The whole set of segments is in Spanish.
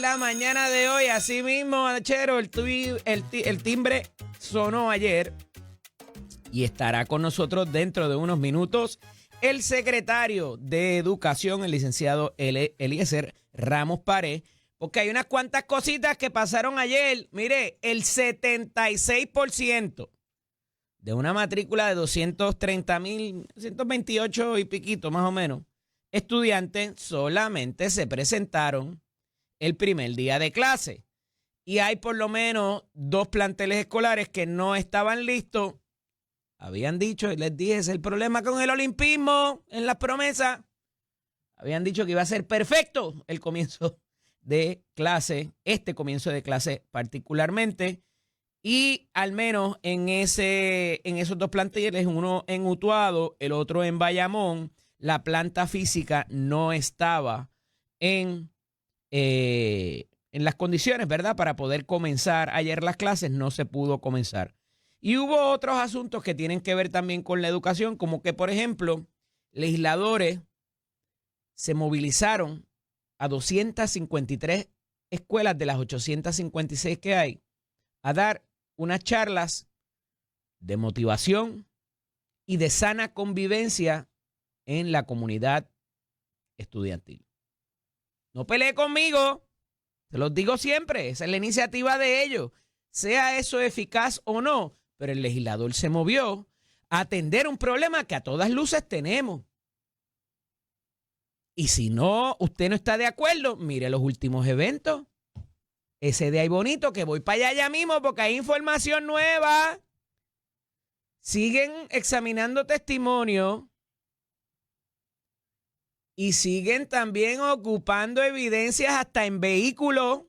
la mañana de hoy. Así mismo, Chero, el timbre sonó ayer y estará con nosotros dentro de unos minutos el secretario de Educación, el licenciado Eliezer Ramos Pared, porque hay unas cuantas cositas que pasaron ayer. Mire, el 76% de una matrícula de 230,000, 128 y piquito más o menos, estudiantes solamente se presentaron el primer día de clase. Y hay por lo menos 2 planteles escolares que no estaban listos. Habían dicho, y les dije, es el problema con el olimpismo en las promesas. Habían dicho que iba a ser perfecto el comienzo de clase, este comienzo de clase particularmente. Y al menos en esos 2 planteles, uno en Utuado, el otro en Bayamón, la planta física no estaba en las condiciones, ¿verdad? Para poder comenzar ayer las clases, no se pudo comenzar. Y hubo otros asuntos que tienen que ver también con la educación, como que, por ejemplo, legisladores se movilizaron a 253 escuelas de las 856 que hay a dar unas charlas de motivación y de sana convivencia en la comunidad estudiantil. No pelee conmigo, se los digo siempre, esa es la iniciativa de ellos, sea eso eficaz o no, pero el legislador se movió a atender un problema que a todas luces tenemos. Y si no, usted no está de acuerdo, mire los últimos eventos. Ese de ahí bonito, que voy para allá ya mismo porque hay información nueva. Siguen examinando testimonio y siguen también ocupando evidencias hasta en vehículos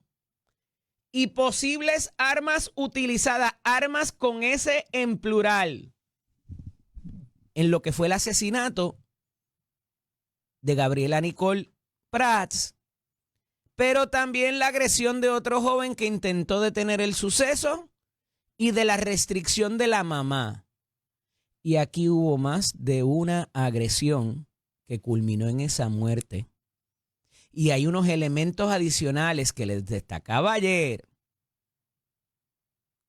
y posibles armas utilizadas, armas con ese en plural, en lo que fue el asesinato de Gabriela Nicole Prats, pero también la agresión de otro joven que intentó detener el suceso y de la restricción de la mamá. Y aquí hubo más de una agresión que culminó en esa muerte. Y hay unos elementos adicionales que les destacaba ayer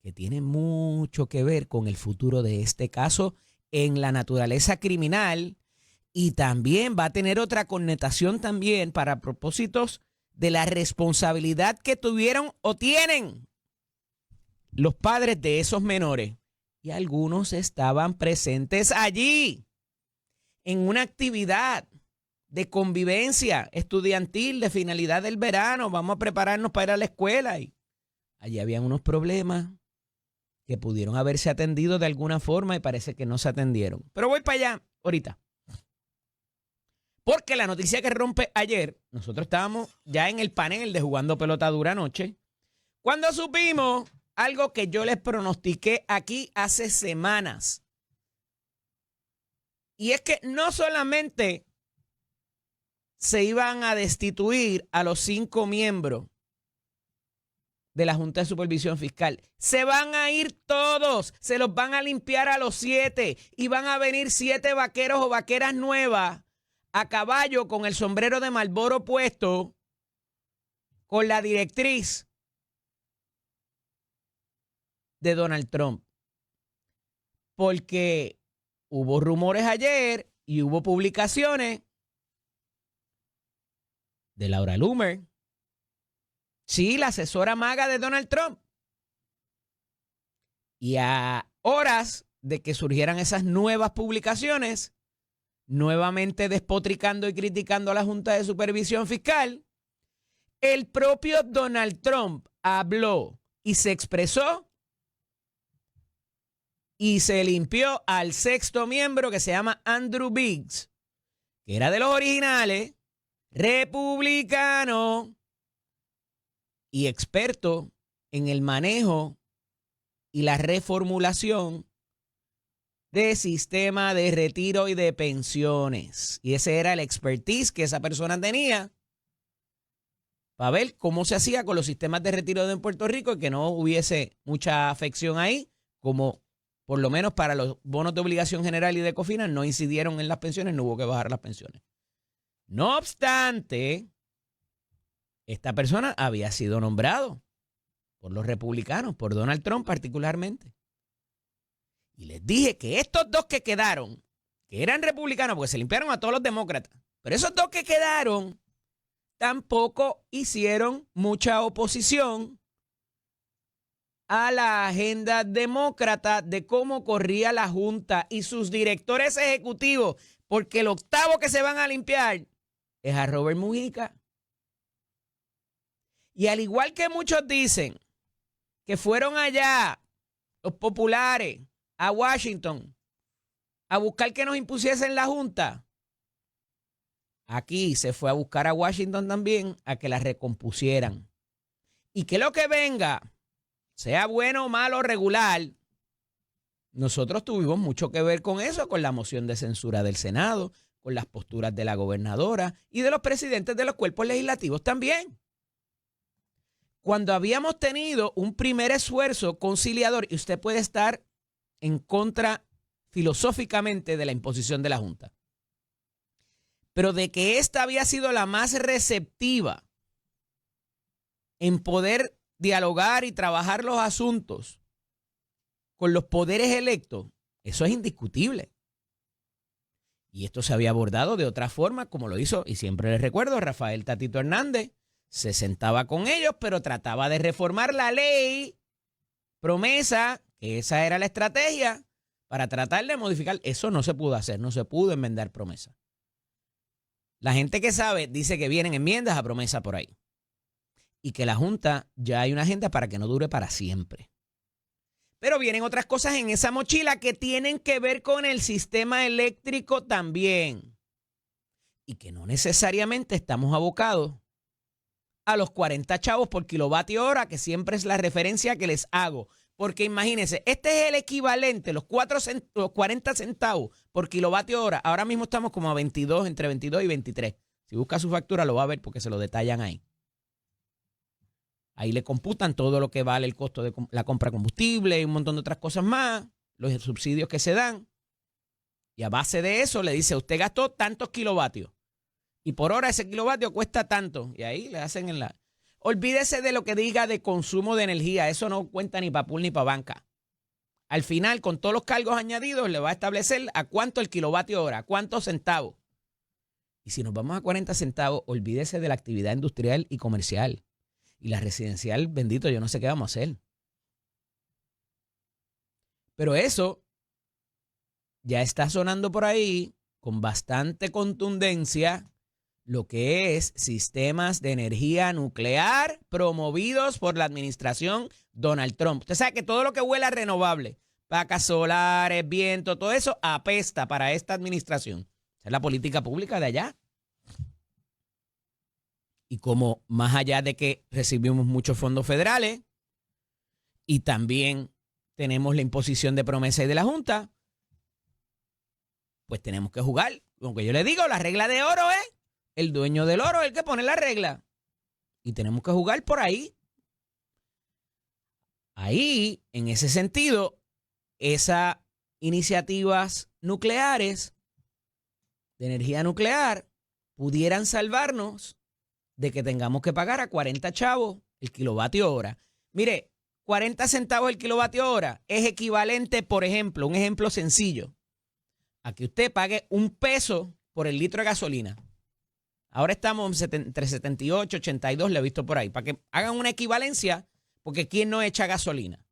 que tienen mucho que ver con el futuro de este caso en la naturaleza criminal y también va a tener otra connotación también para propósitos de la responsabilidad que tuvieron o tienen los padres de esos menores. Y algunos estaban presentes allí en una actividad de convivencia estudiantil de finalidad del verano. Vamos a prepararnos para ir a la escuela. Y allí habían unos problemas que pudieron haberse atendido de alguna forma y parece que no se atendieron. Pero voy para allá ahorita. Porque la noticia que rompe ayer, nosotros estábamos ya en el panel de Jugando Pelota Dura anoche, cuando supimos algo que yo les pronostiqué aquí hace semanas. Y es que no solamente se iban a destituir a los 5 miembros de la Junta de Supervisión Fiscal, se van a ir todos, se los van a limpiar a los 7 y van a venir 7 vaqueros o vaqueras nuevas a caballo con el sombrero de Marlboro puesto, con la directriz de Donald Trump. Porque hubo rumores ayer y hubo publicaciones de Laura Loomer, sí, la asesora maga de Donald Trump. Y a horas de que surgieran esas nuevas publicaciones, nuevamente despotricando y criticando a la Junta de Supervisión Fiscal, el propio Donald Trump habló y se expresó y se limpió al 6º miembro que se llama Andrew Biggs, que era de los originales, republicano y experto en el manejo y la reformulación de sistema de retiro y de pensiones. Y ese era el expertise que esa persona tenía para ver cómo se hacía con los sistemas de retiro en Puerto Rico y que no hubiese mucha afección ahí, como por lo menos para los bonos de obligación general y de Cofina no incidieron en las pensiones, no hubo que bajar las pensiones. No obstante, esta persona había sido nombrado por los republicanos, por Donald Trump particularmente. Y les dije que estos dos que quedaron, que eran republicanos, porque se limpiaron a todos los demócratas, pero esos dos que quedaron tampoco hicieron mucha oposición a la agenda demócrata de cómo corría la Junta y sus directores ejecutivos, porque el octavo que se van a limpiar es a Robert Mujica. Y al igual que muchos dicen que fueron allá los populares a Washington a buscar que nos impusiesen la Junta, aquí se fue a buscar a Washington también a que la recompusieran. Y que lo que venga, sea bueno, malo, regular, nosotros tuvimos mucho que ver con eso, con la moción de censura del Senado, con las posturas de la gobernadora y de los presidentes de los cuerpos legislativos también. Cuando habíamos tenido un primer esfuerzo conciliador, y usted puede estar en contra filosóficamente de la imposición de la Junta, pero de que esta había sido la más receptiva en poder dialogar y trabajar los asuntos con los poderes electos, eso es indiscutible. Y esto se había abordado de otra forma, como lo hizo, y siempre les recuerdo, Rafael Tatito Hernández, se sentaba con ellos, pero trataba de reformar la ley promesa, que esa era la estrategia, para tratar de modificar. Eso no se pudo hacer, no se pudo enmendar promesa. La gente que sabe dice que vienen enmiendas a promesa por ahí. Y que la Junta ya hay una agenda para que no dure para siempre. Pero vienen otras cosas en esa mochila que tienen que ver con el sistema eléctrico también. Y que no necesariamente estamos abocados a los 40 chavos por kilovatio hora, que siempre es la referencia que les hago. Porque imagínense, este es el equivalente, los 40 centavos por kilovatio hora. Ahora mismo estamos como a 22, entre 22 y 23. Si busca su factura lo va a ver porque se lo detallan ahí. Ahí le computan todo lo que vale el costo de la compra de combustible y un montón de otras cosas más, los subsidios que se dan. Y a base de eso le dice, usted gastó tantos kilovatios. Y por hora ese kilovatio cuesta tanto. Y ahí le hacen en la... Olvídese de lo que diga de consumo de energía. Eso no cuenta ni para pool ni para banca. Al final, con todos los cargos añadidos, le va a establecer a cuánto el kilovatio hora, a cuántos centavos. Y si nos vamos a 40 centavos, olvídese de la actividad industrial y comercial. Y la residencial, bendito, yo no sé qué vamos a hacer. Pero eso ya está sonando por ahí con bastante contundencia lo que es sistemas de energía nuclear promovidos por la administración Donald Trump. Usted sabe que todo lo que huela a renovable, placas solares, viento, todo eso apesta para esta administración. Esa es la política pública de allá. Y como más allá de que recibimos muchos fondos federales y también tenemos la imposición de promesa y de la Junta, pues tenemos que jugar. Aunque yo le digo, la regla de oro es el dueño del oro, el que pone la regla. Y tenemos que jugar por ahí. Ahí, en ese sentido, esas iniciativas nucleares de energía nuclear pudieran salvarnos de que tengamos que pagar a 40 chavos el kilovatio hora. Mire, 40 centavos el kilovatio hora es equivalente, por ejemplo, un ejemplo sencillo, a que usted pague $1 por el litro de gasolina. Ahora estamos entre 78 y 82, le he visto por ahí, para que hagan una equivalencia, porque ¿quién no echa gasolina?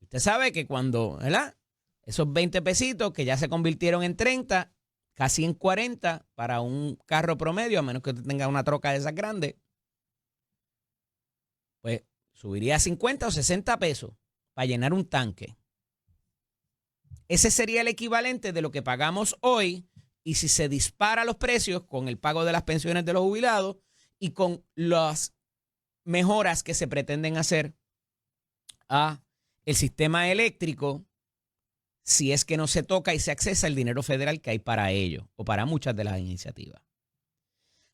Usted sabe que cuando, ¿verdad? Esos 20 pesitos que ya se convirtieron en 30, casi en 40 para un carro promedio, a menos que usted tenga una troca de esas grandes, pues subiría a 50 o 60 pesos para llenar un tanque. Ese sería el equivalente de lo que pagamos hoy, y si se dispara los precios con el pago de las pensiones de los jubilados y con las mejoras que se pretenden hacer a el sistema eléctrico, si es que no se toca y se accesa el dinero federal que hay para ello o para muchas de las iniciativas.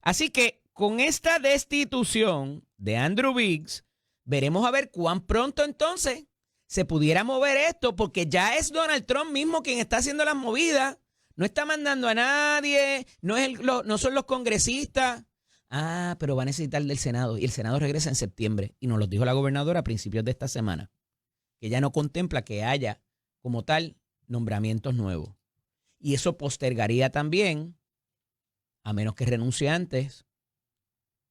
Así que con esta destitución de Andrew Biggs, veremos a ver cuán pronto entonces se pudiera mover esto, porque ya es Donald Trump mismo quien está haciendo las movidas. No está mandando a nadie, no son los congresistas. Pero va a necesitar del Senado. Y el Senado regresa en septiembre. Y nos lo dijo la gobernadora a principios de esta semana. Que ella no contempla que haya, como tal, nombramientos nuevos. Y eso postergaría también, a menos que renuncie antes,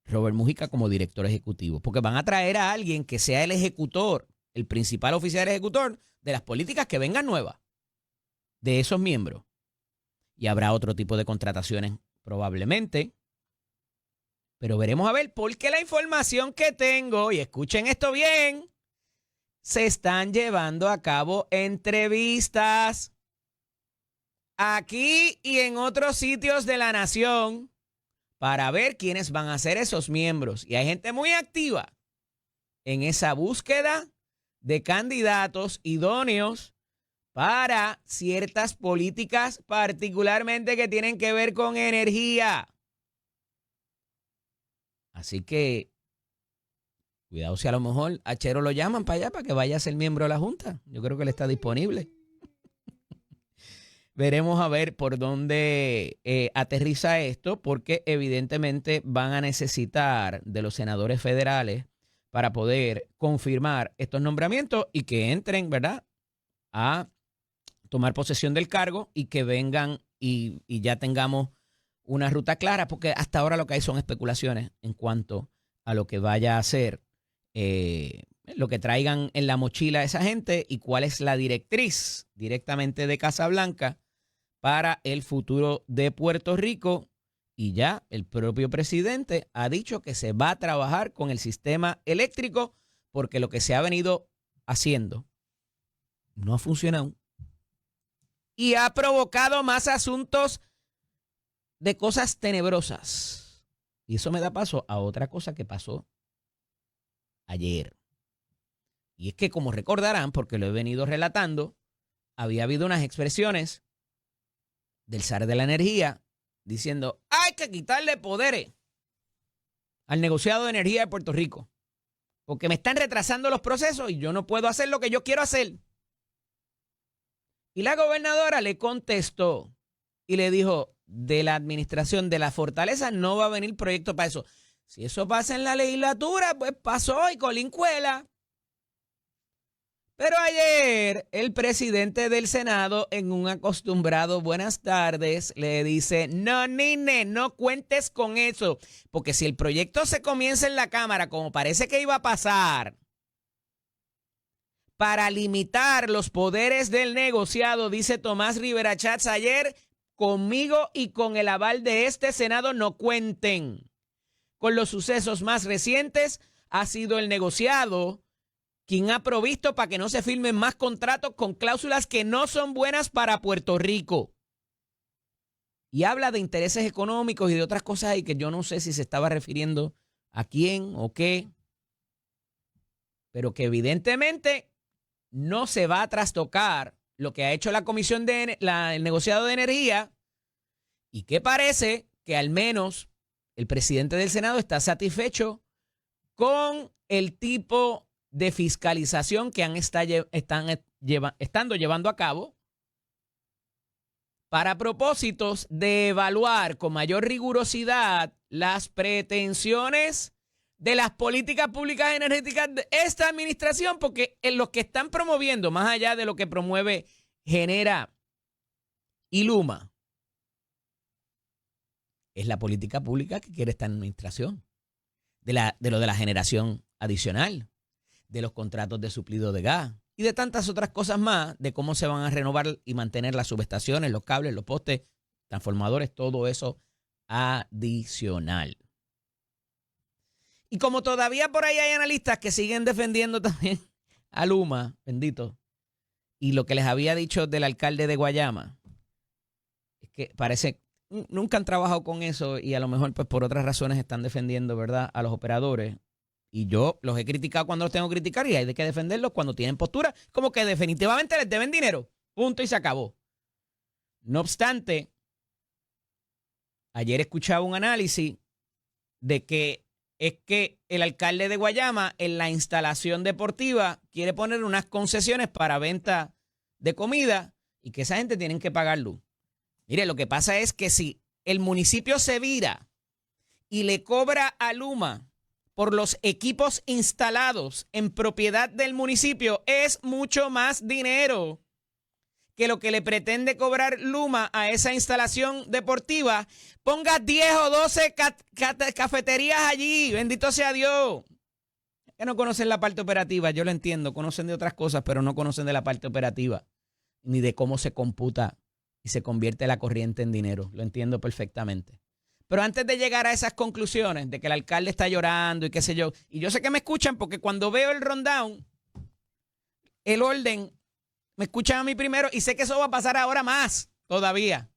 Robert Mujica como director ejecutivo. Porque van a traer a alguien que sea el ejecutor, el principal oficial ejecutor de las políticas que vengan nuevas de esos miembros. Y habrá otro tipo de contrataciones probablemente. Pero veremos a ver, porque la información que tengo, y escuchen esto bien, se están llevando a cabo entrevistas aquí y en otros sitios de la nación para ver quiénes van a ser esos miembros. Y hay gente muy activa en esa búsqueda de candidatos idóneos para ciertas políticas, particularmente que tienen que ver con energía. Así que, cuidado si a lo mejor a Chero lo llaman para allá para que vaya a ser miembro de la Junta. Yo creo que él está disponible. Veremos a ver por dónde aterriza esto, porque evidentemente van a necesitar de los senadores federales para poder confirmar estos nombramientos y que entren, ¿verdad?, a tomar posesión del cargo y que vengan y ya tengamos una ruta clara, porque hasta ahora lo que hay son especulaciones en cuanto a lo que vaya a ser, lo que traigan en la mochila esa gente y cuál es la directriz directamente de Casa Blanca para el futuro de Puerto Rico. Y ya el propio presidente ha dicho que se va a trabajar con el sistema eléctrico porque lo que se ha venido haciendo no ha funcionado y ha provocado más asuntos de cosas tenebrosas. Y eso me da paso a otra cosa que pasó ayer. Y es que, como recordarán, porque lo he venido relatando, había habido unas expresiones del zar de la energía diciendo: hay que quitarle poderes al negociado de energía de Puerto Rico porque me están retrasando los procesos y yo no puedo hacer lo que yo quiero hacer. Y la gobernadora le contestó y le dijo: de la administración de la fortaleza no va a venir proyecto para eso. Si eso pasa en la legislatura, pues pasó y colín cuela. Pero ayer el presidente del Senado, en un acostumbrado buenas tardes, le dice: no, nene, no cuentes con eso, porque si el proyecto se comienza en la Cámara, como parece que iba a pasar, para limitar los poderes del negociado, dice Tomás Rivera Chats ayer, conmigo y con el aval de este Senado no cuenten. Con los sucesos más recientes, ha sido el negociado quien ha provisto para que no se firmen más contratos con cláusulas que no son buenas para Puerto Rico. Y habla de intereses económicos y de otras cosas y que yo no sé si se estaba refiriendo a quién o qué, pero que evidentemente no se va a trastocar lo que ha hecho la Comisión de el negociado de energía, y que parece que al menos el presidente del Senado está satisfecho con el tipo de fiscalización que estando llevando a cabo para propósitos de evaluar con mayor rigurosidad las pretensiones de las políticas públicas energéticas de esta administración, porque en los que están promoviendo, más allá de lo que promueve Genera y Luma, es la política pública que quiere esta administración, de lo de la generación adicional, de los contratos de suplido de gas y de tantas otras cosas más, de cómo se van a renovar y mantener las subestaciones, los cables, los postes, transformadores, todo eso adicional. Y como todavía por ahí hay analistas que siguen defendiendo también a Luma, bendito, y lo que les había dicho del alcalde de Guayama, es que parece nunca han trabajado con eso y a lo mejor pues por otras razones están defendiendo, ¿verdad?, a los operadores. Y yo los he criticado cuando los tengo que criticar y hay de que defenderlos cuando tienen postura como que definitivamente les deben dinero. Punto y se acabó. No obstante, ayer escuchaba un análisis de que es que el alcalde de Guayama en la instalación deportiva quiere poner unas concesiones para venta de comida y que esa gente tienen que pagar luz. Mire, lo que pasa es que si el municipio se vira y le cobra a Luma por los equipos instalados en propiedad del municipio, es mucho más dinero que lo que le pretende cobrar Luma a esa instalación deportiva. Ponga 10 o 12 cafeterías allí, bendito sea Dios. Que no conocen la parte operativa, yo lo entiendo, conocen de otras cosas, pero no conocen de la parte operativa, ni de cómo se computa y se convierte la corriente en dinero. Lo entiendo perfectamente. Pero antes de llegar a esas conclusiones de que el alcalde está llorando y qué sé yo, y yo sé que me escuchan porque cuando veo el rundown, el orden, me escuchan a mí primero y sé que eso va a pasar ahora más todavía.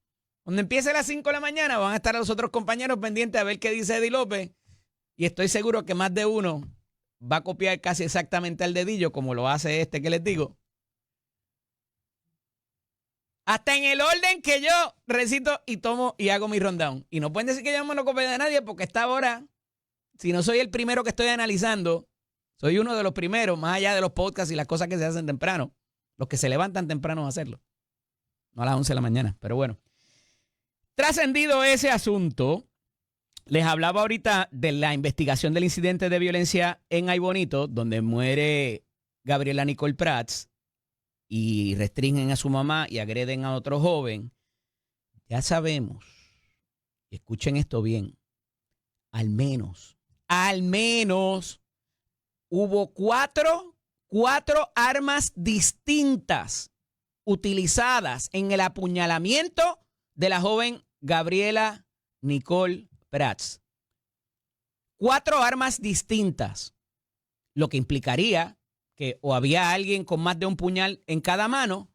Cuando empiece a las 5 de la mañana van a estar los otros compañeros pendientes a ver qué dice Eddie López y estoy seguro que más de uno va a copiar casi exactamente al dedillo como lo hace este que les digo. Hasta en el orden que yo recito y tomo y hago mi rundown. Y no pueden decir que yo no me lo copio de nadie porque esta hora, si no soy el primero que estoy analizando, soy uno de los primeros, más allá de los podcasts y las cosas que se hacen temprano, los que se levantan temprano a hacerlo. No a las 11 de la mañana, pero bueno. Trascendido ese asunto, les hablaba ahorita de la investigación del incidente de violencia en Ay Bonito, donde muere Gabriela Nicole Prats y restringen a su mamá y agreden a otro joven. Ya sabemos, y escuchen esto bien, al menos hubo cuatro armas distintas utilizadas en el apuñalamiento de la joven Gabriela Nicole Prats. 4 armas distintas, lo que implicaría que o había alguien con más de un puñal en cada mano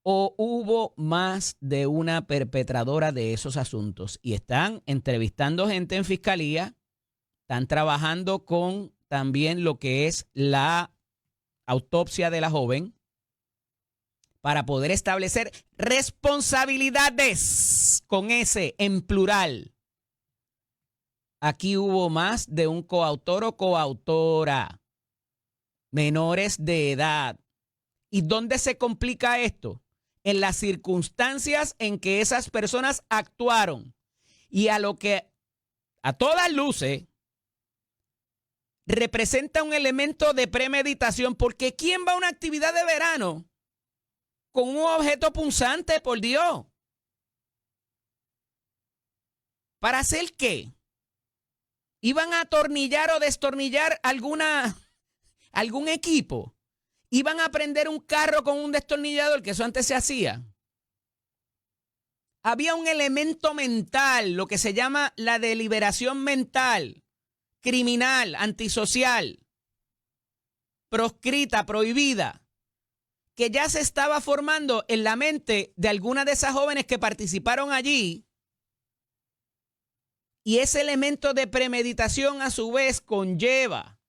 o hubo más de una perpetradora de esos asuntos. Y están entrevistando gente en fiscalía, están trabajando con también lo que es la autopsia de la joven para poder establecer responsabilidades con ese en plural. Aquí hubo más de un coautor o coautora, menores de edad. ¿Y dónde se complica esto? En las circunstancias en que esas personas actuaron y a lo que a todas luces representa un elemento de premeditación, porque ¿quién va a una actividad de verano con un objeto punzante, por Dios? ¿Para hacer qué? ¿Iban a atornillar o destornillar algún equipo? ¿Iban a prender un carro con un destornillador? Que eso antes se hacía. Había un elemento mental, lo que se llama la deliberación mental, criminal, antisocial, proscrita, prohibida, que ya se estaba formando en la mente de algunas de esas jóvenes que participaron allí. Y ese elemento de premeditación a su vez conlleva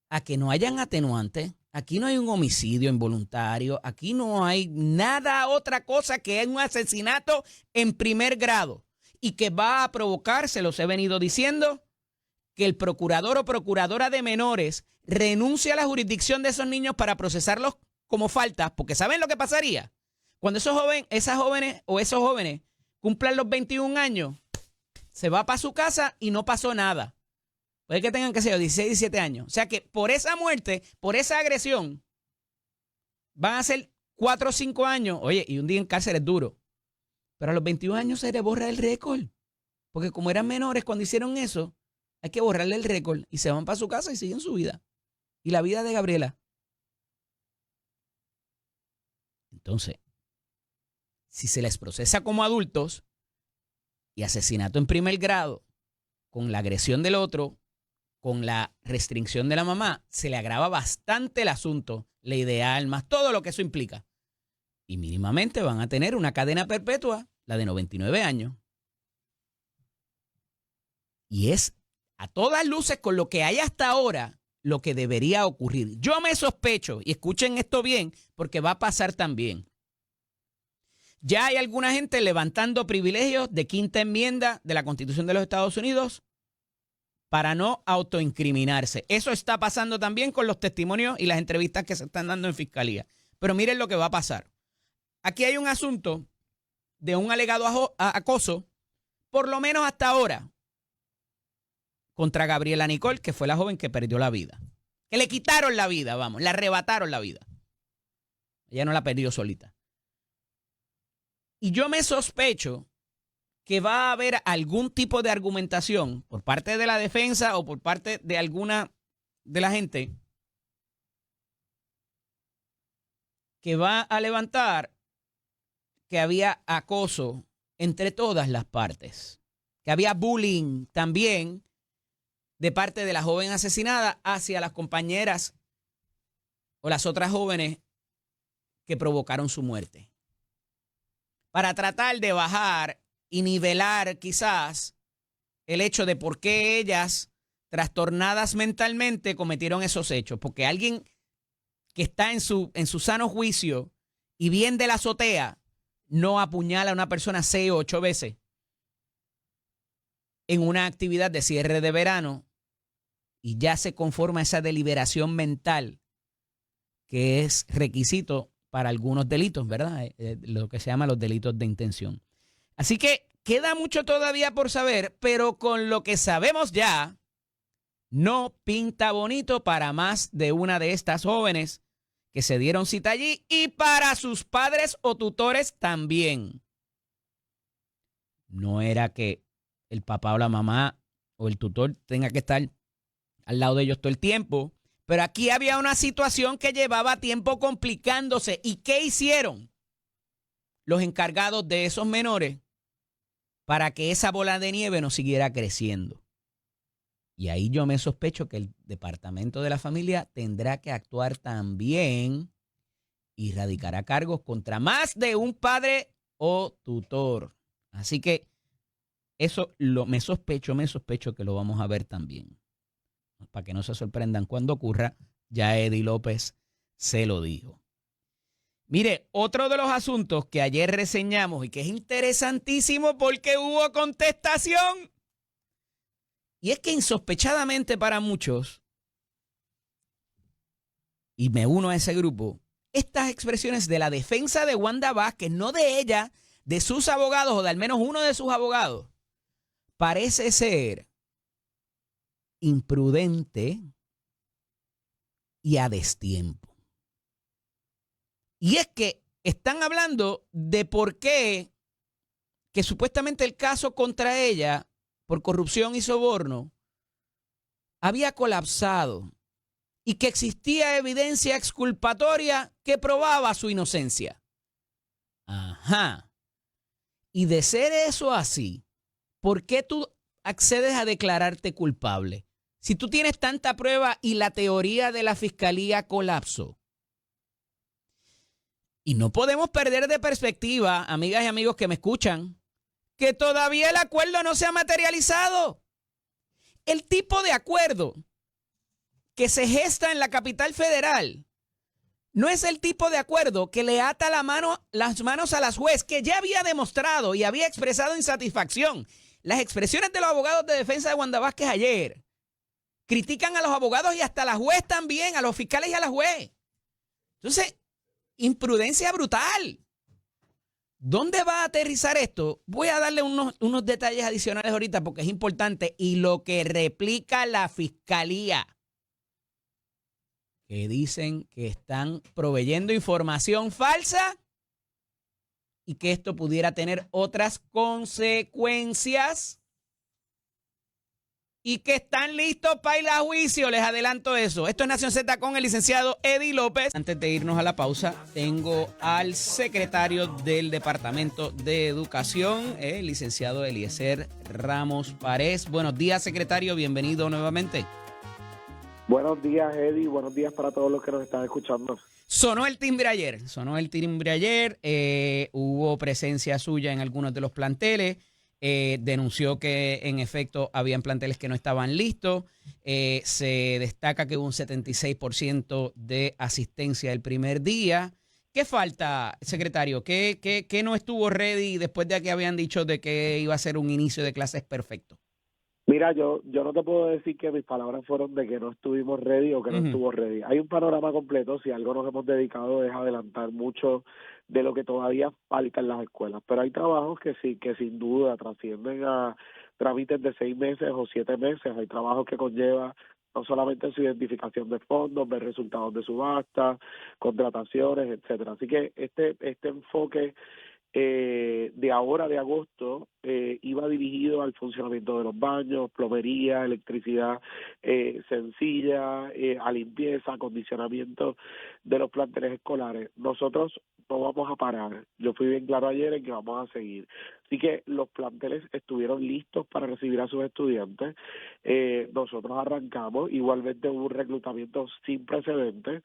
a que no hayan atenuantes. Aquí no hay un homicidio involuntario. Aquí no hay nada otra cosa que un asesinato en primer grado. Y que va a provocar, se los he venido diciendo, que el procurador o procuradora de menores renuncie a la jurisdicción de esos niños para procesarlos como faltas. Porque ¿saben lo que pasaría? Cuando esas jóvenes o esos jóvenes cumplan los 21 años, se va para su casa y no pasó nada. Puede que tengan, qué sé yo, 16, 17 años. O sea que por esa muerte, por esa agresión, van a ser 4 o 5 años. Oye, y un día en cárcel es duro. Pero a los 21 años se le borra el récord. Porque como eran menores cuando hicieron eso, hay que borrarle el récord. Y se van para su casa y siguen su vida. Y la vida de Gabriela. Entonces, si se les procesa como adultos y asesinato en primer grado, con la agresión del otro, con la restricción de la mamá, se le agrava bastante el asunto, ley de armas, todo lo que eso implica. Y mínimamente van a tener una cadena perpetua, la de 99 años. Y es a todas luces con lo que hay hasta ahora lo que debería ocurrir. Yo me sospecho, y escuchen esto bien, porque va a pasar también. Ya hay alguna gente levantando privilegios de quinta enmienda de la Constitución de los Estados Unidos para no autoincriminarse. Eso está pasando también con los testimonios y las entrevistas que se están dando en fiscalía. Pero miren lo que va a pasar. Aquí hay un asunto de un alegado acoso, por lo menos hasta ahora. contra Gabriela Nicole, que fue la joven que perdió la vida. Que le quitaron la vida, vamos, le arrebataron la vida. Ella no la perdió solita. Y yo me sospecho que va a haber algún tipo de argumentación por parte de la defensa o por parte de alguna de la gente que va a levantar que había acoso entre todas las partes, que había bullying también de parte de la joven asesinada hacia las compañeras o las otras jóvenes que provocaron su muerte. Para tratar de bajar y nivelar quizás el hecho de por qué ellas, trastornadas mentalmente, cometieron esos hechos. Porque alguien que está en su sano juicio y bien de la azotea no apuñala a una persona 6 o 8 veces en una actividad de cierre de verano y ya se conforma esa deliberación mental que es requisito para algunos delitos, ¿verdad? Lo que se llama los delitos de intención. Así que queda mucho todavía por saber, pero con lo que sabemos ya, no pinta bonito para más de una de estas jóvenes que se dieron cita allí y para sus padres o tutores también. No era que el papá o la mamá o el tutor tenga que estar al lado de ellos todo el tiempo, pero aquí había una situación que llevaba tiempo complicándose. ¿Y qué hicieron los encargados de esos menores para que esa bola de nieve no siguiera creciendo? Y ahí yo me sospecho que el Departamento de la Familia tendrá que actuar también y radicará cargos contra más de un padre o tutor. Así que eso me sospecho que lo vamos a ver también. Para que no se sorprendan cuando ocurra, ya Eddie López se lo dijo. Mire, otro de los asuntos que ayer reseñamos y que es interesantísimo porque hubo contestación. Y es que insospechadamente para muchos, y me uno a ese grupo, estas expresiones de la defensa de Wanda Vázquez, no de ella, de sus abogados o de al menos uno de sus abogados, parece ser imprudente y a destiempo. Y es que están hablando de por qué que supuestamente el caso contra ella por corrupción y soborno había colapsado y que existía evidencia exculpatoria que probaba su inocencia. Ajá. Y de ser eso así, ¿por qué tú accedes a declararte culpable? Si tú tienes tanta prueba y la teoría de la fiscalía colapsó. Y no podemos perder de perspectiva, amigas y amigos que me escuchan, que todavía el acuerdo no se ha materializado. El tipo de acuerdo que se gesta en la capital federal no es el tipo de acuerdo que le ata las manos a las juez, que ya había demostrado y había expresado insatisfacción. Las expresiones de los abogados de defensa de Wanda Vázquez ayer critican a los abogados y hasta a la juez también, a los fiscales y a la juez. Entonces, imprudencia brutal. ¿Dónde va a aterrizar esto? Voy a darle unos detalles adicionales ahorita porque es importante. Y lo que replica la fiscalía, que dicen que están proveyendo información falsa y que esto pudiera tener otras consecuencias y que están listos para ir a juicio. Les adelanto eso. Esto es Nación Z con el licenciado Eddie López. Antes de irnos a la pausa, tengo al secretario del Departamento de Educación, el licenciado Eliezer Ramos Párez. Buenos días, secretario. Bienvenido nuevamente. Buenos días, Eddie. Buenos días para todos los que nos están escuchando. Sonó el timbre ayer. Hubo presencia suya en algunos de los planteles. Denunció que en efecto habían planteles que no estaban listos. Se destaca que hubo un 76% de asistencia el primer día. ¿Qué falta, secretario? ¿Qué no estuvo ready después de que habían dicho de que iba a ser un inicio de clases perfecto? Mira, yo no te puedo decir que mis palabras fueron de que no estuvimos ready o que no estuvo ready. Hay un panorama completo. Si algo nos hemos dedicado es adelantar mucho de lo que todavía falta en las escuelas. Pero hay trabajos que sí, que sin duda trascienden a trámites de 6 meses o 7 meses, hay trabajos que conlleva no solamente su identificación de fondos, ver resultados de subasta, contrataciones, etcétera. Así que este enfoque de ahora de agosto iba dirigido al funcionamiento de los baños, plomería, electricidad sencilla, a limpieza, acondicionamiento de los planteles escolares. Nosotros no vamos a parar. Yo fui bien claro ayer en que vamos a seguir. Así que los planteles estuvieron listos para recibir a sus estudiantes. Nosotros arrancamos, igualmente hubo un reclutamiento sin precedentes,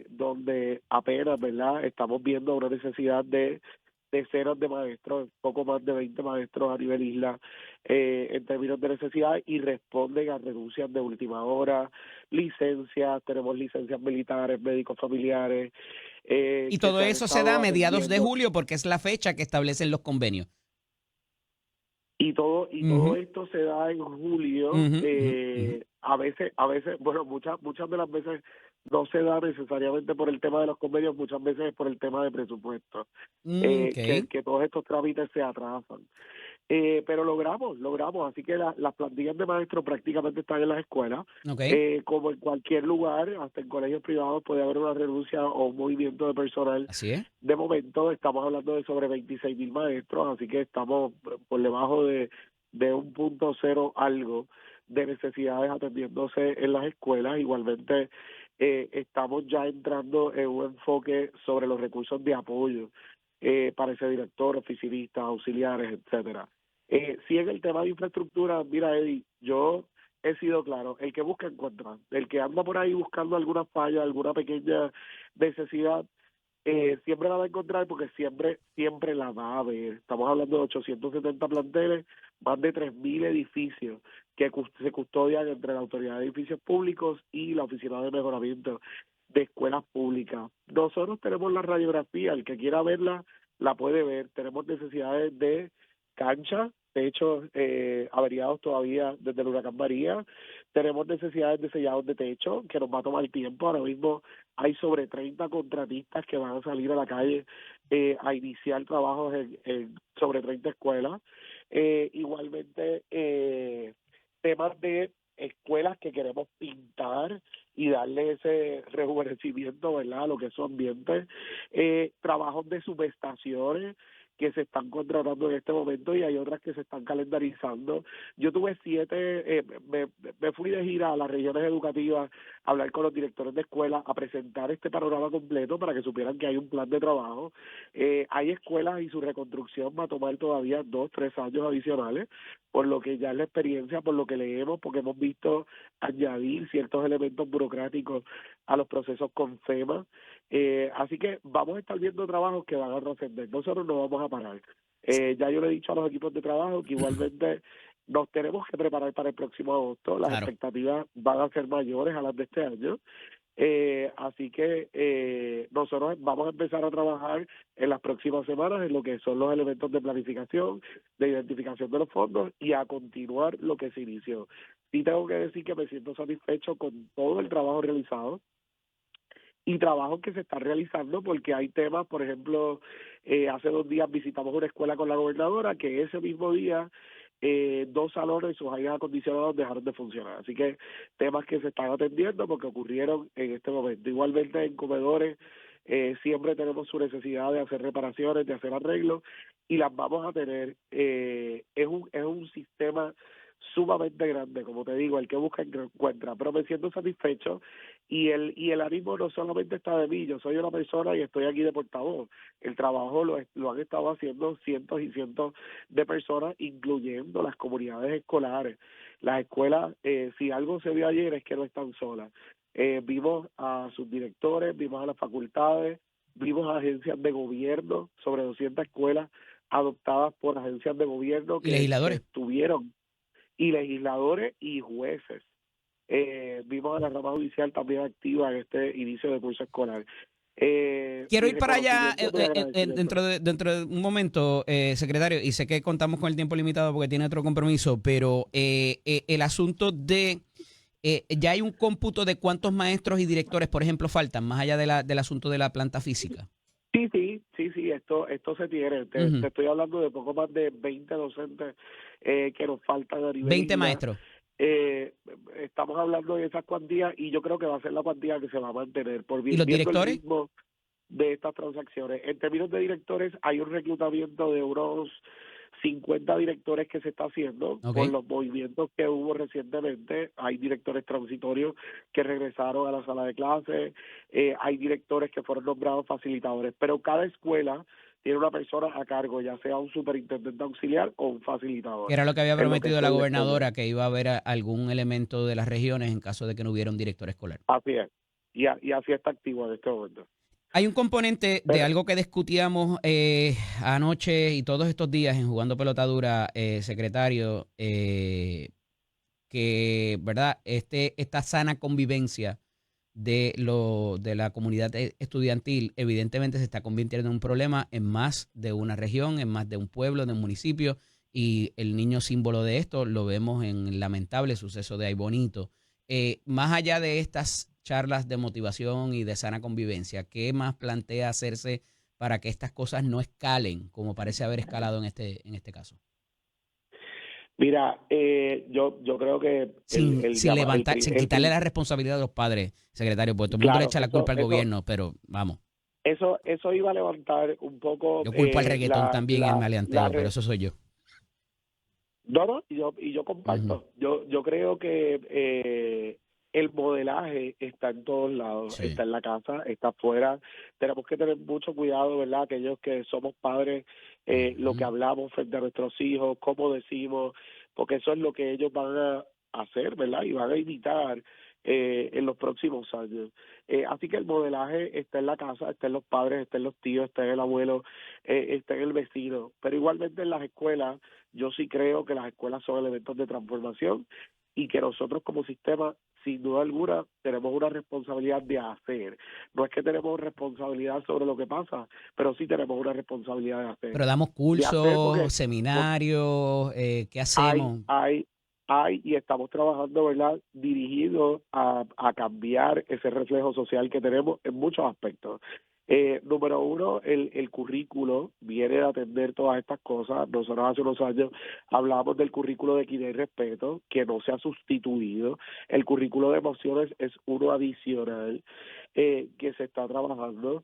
donde apenas, ¿verdad?, estamos viendo una necesidad de decenas de maestros, poco más de 20 maestros a nivel isla, en términos de necesidad, y responden a renuncias de última hora, licencias, tenemos licencias militares, médicos familiares. Y todo eso se da a mediados de julio porque es la fecha que establecen los convenios. Y todo esto se da en julio. A veces, bueno, muchas de las veces no se da necesariamente por el tema de los convenios, muchas veces es por el tema de presupuesto, que todos estos trámites se atrasan. Pero logramos, así que las plantillas de maestros prácticamente están en las escuelas. Como en cualquier lugar, hasta en colegios privados puede haber una renuncia o un movimiento de personal. Así es. De momento estamos hablando de sobre 26,000 maestros, así que estamos por debajo de 1.0 algo de necesidades atendiéndose en las escuelas. Igualmente estamos ya entrando en un enfoque sobre los recursos de apoyo para ese director, oficinistas, auxiliares, etcétera. Si en el tema de infraestructura, mira, Eddie, yo he sido claro, el que busca encuentra, el que anda por ahí buscando alguna falla, alguna pequeña necesidad, siempre la va a encontrar porque siempre la va a ver. Estamos hablando de 870 planteles, más de 3,000 edificios que se custodian entre la Autoridad de Edificios Públicos y la Oficina de Mejoramiento de Escuelas Públicas. Nosotros tenemos la radiografía, el que quiera verla la puede ver. Tenemos necesidades de cancha, techos averiados todavía desde el huracán María. Tenemos necesidades de sellados de techo, que nos va a tomar tiempo. Ahora mismo hay sobre 30 contratistas que van a salir a la calle a iniciar trabajos en sobre 30 escuelas. Igualmente, temas de escuelas que queremos pintar y darle ese rejuvenecimiento, ¿verdad?, a lo que es su ambiente. Trabajos de subestaciones que se están contratando en este momento y hay otras que se están calendarizando. Yo tuve 7, me fui de gira a las regiones educativas a hablar con los directores de escuela, a presentar este panorama completo para que supieran que hay un plan de trabajo. Hay escuelas y su reconstrucción va a tomar todavía 2-3 años adicionales, por lo que ya es la experiencia, por lo que leemos, porque hemos visto añadir ciertos elementos burocráticos a los procesos con FEMA. Así que vamos a estar viendo trabajos que van a trascender. Nosotros no vamos a parar. Ya yo le he dicho a los equipos de trabajo que igualmente nos tenemos que preparar para el próximo agosto. Las expectativas van a ser mayores a las de este año. Así que nosotros vamos a empezar a trabajar en las próximas semanas en lo que son los elementos de planificación, de identificación de los fondos y a continuar lo que se inició. Sí tengo que decir que me siento satisfecho con todo el trabajo realizado y trabajo que se está realizando, porque hay temas, por ejemplo, hace 2 días visitamos una escuela con la gobernadora que ese mismo día 2 salones y sus aires acondicionados dejaron de funcionar. Así que temas que se están atendiendo porque ocurrieron en este momento. Igualmente en comedores siempre tenemos su necesidad de hacer reparaciones, de hacer arreglos y las vamos a tener. Es un sistema sumamente grande, como te digo, el que busca encuentra, pero me siento satisfecho y el ánimo no solamente está de mí, yo soy una persona y estoy aquí de portavoz. El trabajo lo han estado haciendo cientos y cientos de personas, incluyendo las comunidades escolares. Las escuelas, si algo se vio ayer es que no están solas. Vimos a sus directores, vimos a las facultades, vimos a agencias de gobierno, sobre 200 escuelas adoptadas por agencias de gobierno que estuvieron, y legisladores y jueces. Vimos a la rama judicial también activa en este inicio de curso escolar. Quiero ir para allá dentro de un momento, secretario, y sé que contamos con el tiempo limitado porque tiene otro compromiso, pero el asunto de ya hay un cómputo de cuántos maestros y directores, por ejemplo, faltan, más allá del asunto de la planta física. Sí, esto se tiene. Te estoy hablando de poco más de 20 docentes que nos faltan a nivel 20 isla. maestros. Estamos hablando de esas cuantías y yo creo que va a ser la cuantía que se va a mantener ¿Y los viendo el directores? ritmo de estas transacciones. En términos de directores, hay un reclutamiento de unos 50 directores que se está haciendo por los movimientos que hubo recientemente. Hay directores transitorios que regresaron a la sala de clases, hay directores que fueron nombrados facilitadores, pero cada escuela tiene una persona a cargo, ya sea un superintendente auxiliar o un facilitador. Que era lo que había prometido la son las gobernadora, escuelas. que iba a haber algún elemento de las regiones en caso de que no hubiera un director escolar. Así es, y así está activo en este momento. Hay un componente de Pero, algo que discutíamos anoche y todos estos días en Jugando Pelotadura, secretario, que, ¿verdad? Esta sana convivencia de la comunidad estudiantil evidentemente se está convirtiendo en un problema en más de una región, en más de un pueblo, de un municipio, y el niño símbolo de esto lo vemos en el lamentable suceso de Aybonito. Más allá de estas charlas de motivación y de sana convivencia, ¿qué más plantea hacerse para que estas cosas no escalen como parece haber escalado en este caso? mira, yo creo que Sin quitarle la responsabilidad a los padres, secretario, porque todo el mundo le claro, echa la culpa al gobierno, pero vamos. eso iba a levantar un poco Yo culpo al reggaetón también y al maleanteo, pero eso soy yo. No, y yo Ujú. comparto. Yo creo que el modelaje está en todos lados, Sí. está en la casa, está afuera. Tenemos que tener mucho cuidado, ¿verdad? Aquellos que somos padres, lo que Ujú. hablamos frente a nuestros hijos, cómo decimos, porque eso es lo que ellos van a hacer, ¿verdad? Y van a imitar en los próximos años. Así que el modelaje está en la casa, está en los padres, está en los tíos, está en el abuelo, está en el vecino, pero igualmente en las escuelas. Yo sí creo que las escuelas son elementos de transformación y que nosotros como sistema, sin duda alguna, tenemos una responsabilidad de hacer. No es que tenemos responsabilidad sobre lo que pasa, pero sí tenemos una responsabilidad de hacer. Pero damos De hacer cursos, porque seminarios, ¿qué hay, hacemos? hay, y estamos trabajando, ¿verdad?, dirigidos a cambiar ese reflejo social que tenemos en muchos aspectos. Número uno, el currículo viene a atender todas estas cosas. Nosotros hace unos años hablábamos del currículo de equidad y respeto, que no se ha sustituido. El currículo de emociones es uno adicional que se está trabajando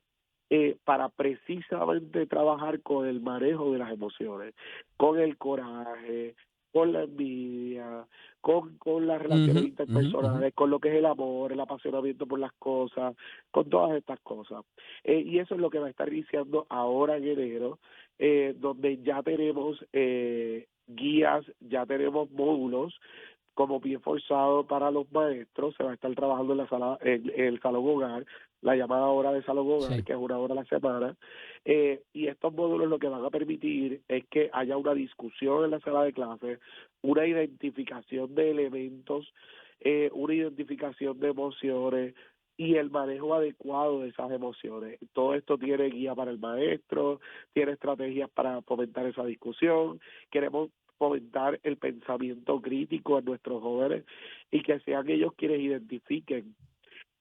para precisamente trabajar con el manejo de las emociones, con el coraje, con la envidia, con las relaciones Ujú, ujú, ujú. interpersonales, con lo que es el amor, el apasionamiento por las cosas, con todas estas cosas. Y eso es lo que va a estar iniciando ahora en enero, donde ya tenemos guías, ya tenemos módulos como pie forzado para los maestros. Se va a estar trabajando en la sala, en el salón hogar, la llamada hora de salón hogar, Sí. que es una hora a la semana, y estos módulos lo que van a permitir es que haya una discusión en la sala de clases, una identificación de elementos, una identificación de emociones y el manejo adecuado de esas emociones. Todo esto tiene guía para el maestro, tiene estrategias para fomentar esa discusión. Queremos fomentar el pensamiento crítico en nuestros jóvenes y que sean ellos quienes identifiquen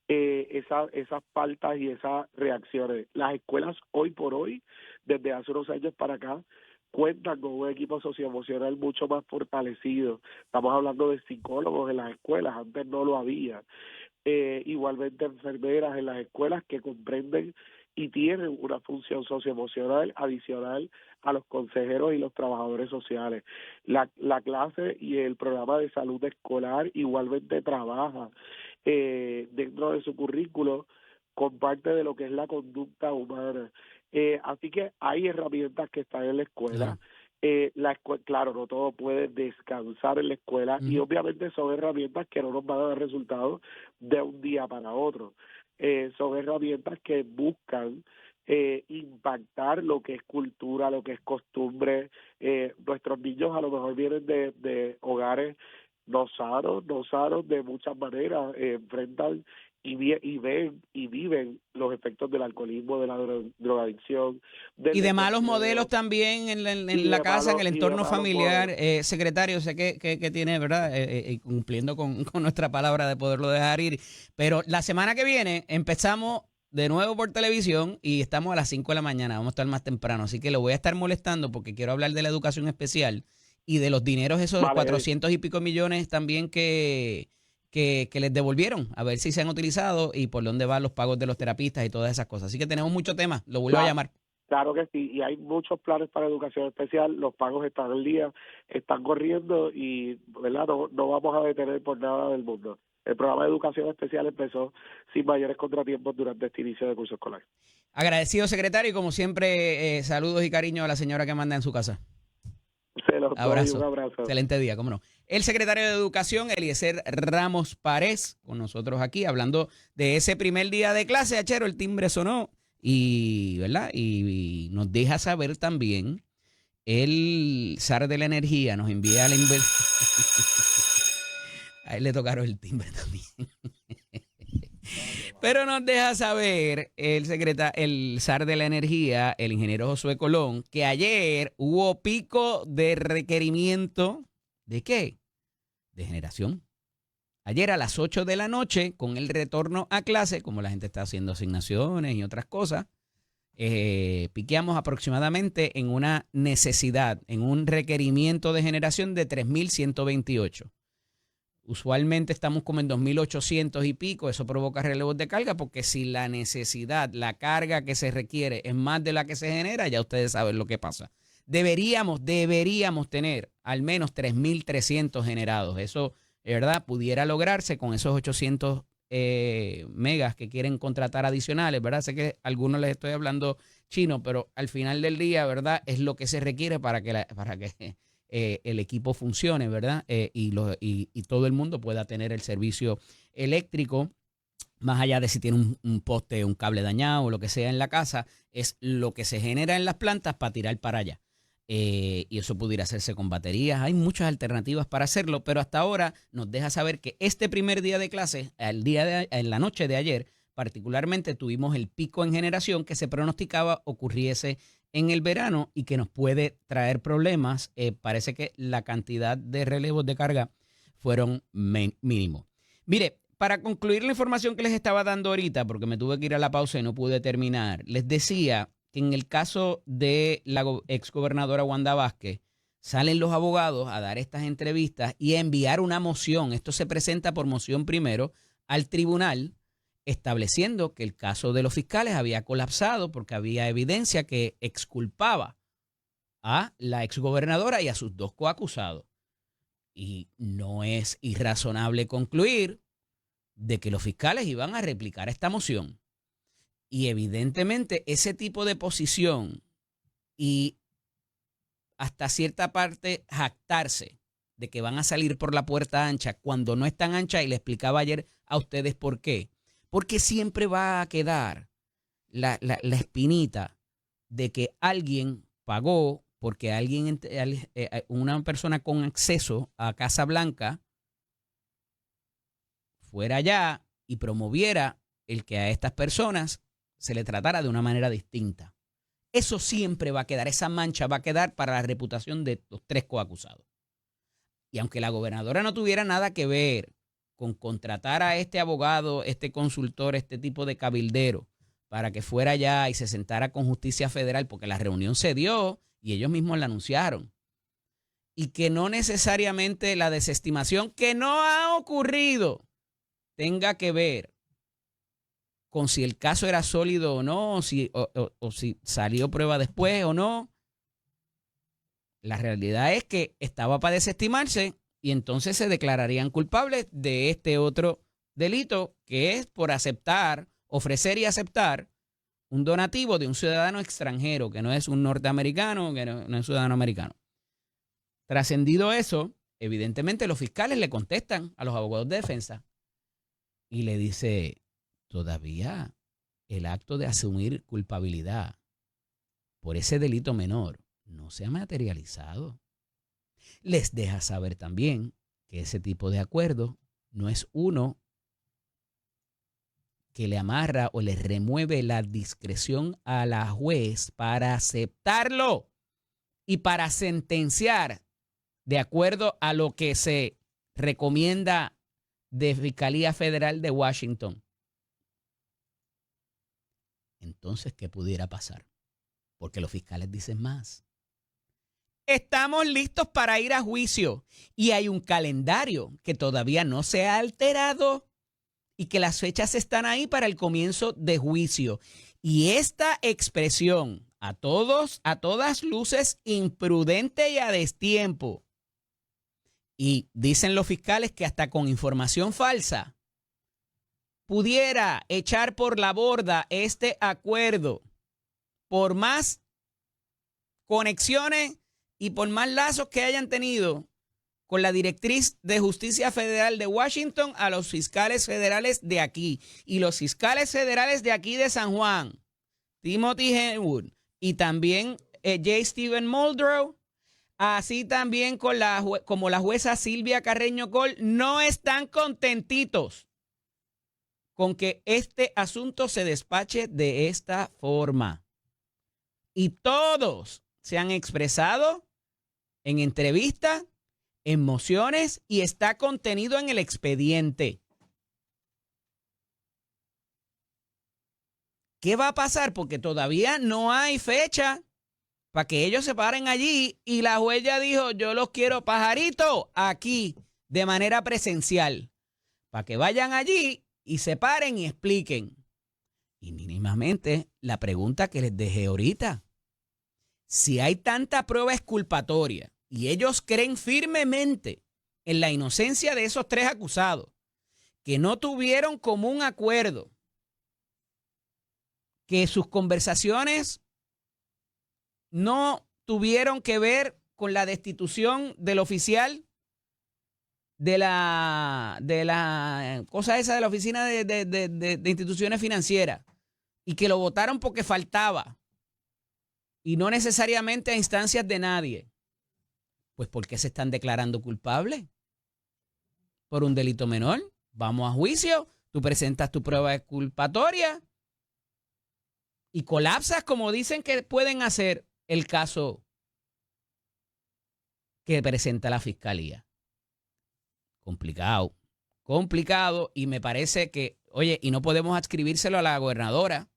esas faltas y esas reacciones. Las escuelas hoy por hoy, desde hace unos años para acá, cuentan con un equipo socioemocional mucho más fortalecido. Estamos hablando de psicólogos en las escuelas, antes no lo había. Igualmente enfermeras en las escuelas que comprenden y tienen una función socioemocional adicional a los consejeros y los trabajadores sociales. La clase y el programa de salud escolar igualmente trabaja dentro de su currículo con parte de lo que es la conducta humana. Así que hay herramientas que están en la escuela. Claro. Claro, no todo puede descansar en la escuela y Ujú. obviamente son herramientas que no nos van a dar resultados de un día para otro. Son herramientas que buscan impactar lo que es cultura, lo que es costumbre. Nuestros niños a lo mejor vienen de hogares no sanos de muchas maneras, enfrentan y ven y viven los efectos del alcoholismo, de la drogadicción, del Y de malos modelos desempleo también en la casa, en el y de entorno malos familiar. modelos. Secretario, sé que tiene, ¿verdad? Cumpliendo con nuestra palabra de poderlo dejar ir. Pero la semana que viene empezamos de nuevo por televisión y estamos a las 5 de la mañana, vamos a estar más temprano, así que lo voy a estar molestando porque quiero hablar de la educación especial y de los dineros esos Vale, 400 y pico millones también que les devolvieron, a ver si se han utilizado y por dónde van los pagos de los terapistas y todas esas cosas. Así que tenemos mucho tema, lo vuelvo a llamar. claro que sí, y hay muchos planes para educación especial, los pagos están al día, están corriendo y, ¿verdad? No vamos a detener por nada del mundo. El programa de educación especial empezó sin mayores contratiempos durante este inicio de curso escolar. Agradecido, secretario, y como siempre, saludos y cariño a la señora que manda en su casa. Se los doy Abrazo. un abrazo. Excelente día, cómo no. El secretario de Educación, Eliezer Ramos Párez, con nosotros aquí, hablando de ese primer día de clase. Achero, el timbre sonó y, ¿verdad? Y nos deja saber también el zar de la energía, nos envía la a él le tocaron el timbre también. Pero nos deja saber el zar de la energía, el ingeniero Josué Colón, que ayer hubo pico de requerimiento. ¿De qué? De generación. Ayer a las 8 de la noche, con el retorno a clase, como la gente está haciendo asignaciones y otras cosas, piqueamos aproximadamente en una necesidad, en un requerimiento de generación de 3.128. Usualmente estamos como en 2.800 y pico, eso provoca relevos de carga porque si la necesidad, la carga que se requiere es más de la que se genera, ya ustedes saben lo que pasa. Deberíamos tener al menos 3.300 generados. Eso, de verdad, pudiera lograrse con esos 800 megas que quieren contratar adicionales, ¿verdad? Sé que a algunos les estoy hablando chino, pero al final del día, ¿verdad? Es lo que se requiere para que el equipo funcione, ¿verdad? Y todo el mundo pueda tener el servicio eléctrico, más allá de si tiene un poste, un cable dañado o lo que sea en la casa, es lo que se genera en las plantas para tirar para allá. Y eso pudiera hacerse con baterías. Hay muchas alternativas para hacerlo, pero hasta ahora nos deja saber que este primer día de clase, en la noche de ayer, particularmente tuvimos el pico en generación que se pronosticaba ocurriese en el verano y que nos puede traer problemas. Parece que la cantidad de relevos de carga fueron mínimos. Mire, para concluir la información que les estaba dando ahorita, porque me tuve que ir a la pausa y no pude terminar, les decía que en el caso de la exgobernadora Wanda Vázquez, salen los abogados a dar estas entrevistas y a enviar una moción. Esto se presenta por moción primero al tribunal, estableciendo que el caso de los fiscales había colapsado porque había evidencia que exculpaba a la exgobernadora y a sus dos coacusados. Y no es irrazonable concluir de que los fiscales iban a replicar esta moción. Y evidentemente ese tipo de posición y hasta cierta parte jactarse de que van a salir por la puerta ancha cuando no es tan ancha, y le explicaba ayer a ustedes por qué. Porque siempre va a quedar la espinita de que alguien pagó porque una persona con acceso a Casa Blanca fuera allá y promoviera el que a estas personas se le tratara de una manera distinta. Eso siempre va a quedar, esa mancha va a quedar para la reputación de los tres coacusados. Y aunque la gobernadora no tuviera nada que ver con contratar a este abogado, este consultor, este tipo de cabildero, para que fuera allá y se sentara con Justicia Federal, porque la reunión se dio y ellos mismos la anunciaron, y que no necesariamente la desestimación, que no ha ocurrido, tenga que ver con si el caso era sólido o no, o si salió prueba después o no. La realidad es que estaba para desestimarse y entonces se declararían culpables de este otro delito, que es por ofrecer y aceptar un donativo de un ciudadano extranjero, que no es un norteamericano, que no es ciudadano americano. Trascendido eso, evidentemente los fiscales le contestan a los abogados de defensa y le dice, todavía el acto de asumir culpabilidad por ese delito menor no se ha materializado. Les deja saber también que ese tipo de acuerdo no es uno que le amarra o le remueve la discreción a la juez para aceptarlo y para sentenciar de acuerdo a lo que se recomienda de Fiscalía Federal de Washington. Entonces, ¿qué pudiera pasar? Porque los fiscales dicen más. Estamos listos para ir a juicio y hay un calendario que todavía no se ha alterado y que las fechas están ahí para el comienzo de juicio. Y esta expresión, a todas luces, imprudente y a destiempo. Y dicen los fiscales que hasta con información falsa pudiera echar por la borda este acuerdo por más conexiones y por más lazos que hayan tenido con la directriz de Justicia Federal de Washington a los fiscales federales de aquí. Y los fiscales federales de aquí de San Juan, Timothy Henwood y también J. Stephen Muldrow, así también como la jueza Silvia Carreño Cole, no están contentitos con que este asunto se despache de esta forma. Y todos se han expresado en entrevistas, en mociones y está contenido en el expediente. ¿Qué va a pasar? Porque todavía no hay fecha para que ellos se paren allí y la juez ya dijo, yo los quiero pajarito aquí de manera presencial, para que vayan allí y se paren y expliquen. Y mínimamente la pregunta que les dejé ahorita, si hay tanta prueba exculpatoria y ellos creen firmemente en la inocencia de esos 3 acusados, que no tuvieron común acuerdo, que sus conversaciones no tuvieron que ver con la destitución del oficial de la cosa esa de la Oficina de Instituciones Financieras y que lo votaron porque faltaba y no necesariamente a instancias de nadie. Pues ¿por qué se están declarando culpables? Por un delito menor. Vamos a juicio, tú presentas tu prueba exculpatoria y colapsas como dicen que pueden hacer el caso que presenta la fiscalía. Complicado y me parece que, oye, y no podemos adscribírselo a la gobernadora.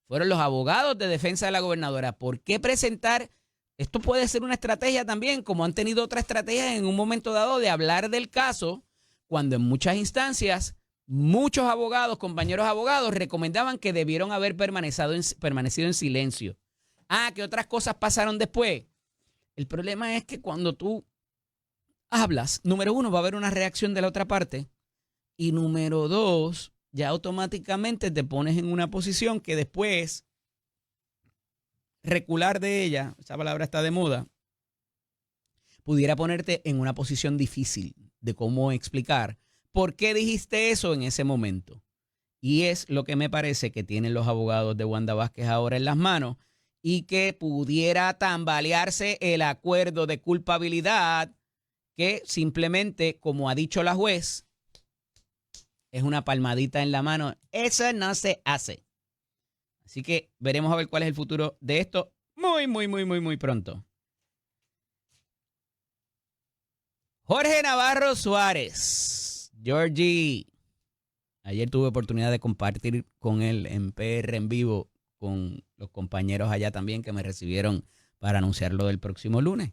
Fueron los abogados de defensa de la gobernadora. ¿Por qué presentar? Esto puede ser una estrategia también, como han tenido otras estrategias en un momento dado de hablar del caso, cuando en muchas instancias muchos abogados, compañeros abogados, recomendaban que debieron haber permanecido en silencio. ¿Qué otras cosas pasaron después? El problema es que cuando tú hablas, número 1, va a haber una reacción de la otra parte y número 2, ya automáticamente te pones en una posición que después recular de ella, esa palabra está de moda, pudiera ponerte en una posición difícil de cómo explicar por qué dijiste eso en ese momento. Y es lo que me parece que tienen los abogados de Wanda Vázquez ahora en las manos y que pudiera tambalearse el acuerdo de culpabilidad que simplemente, como ha dicho la juez, es una palmadita en la mano. Eso no se hace. Así que veremos a ver cuál es el futuro de esto muy pronto. Jorge Navarro Suárez. Georgie. Ayer tuve oportunidad de compartir con él en PR en vivo con los compañeros allá también que me recibieron para anunciarlo del próximo lunes.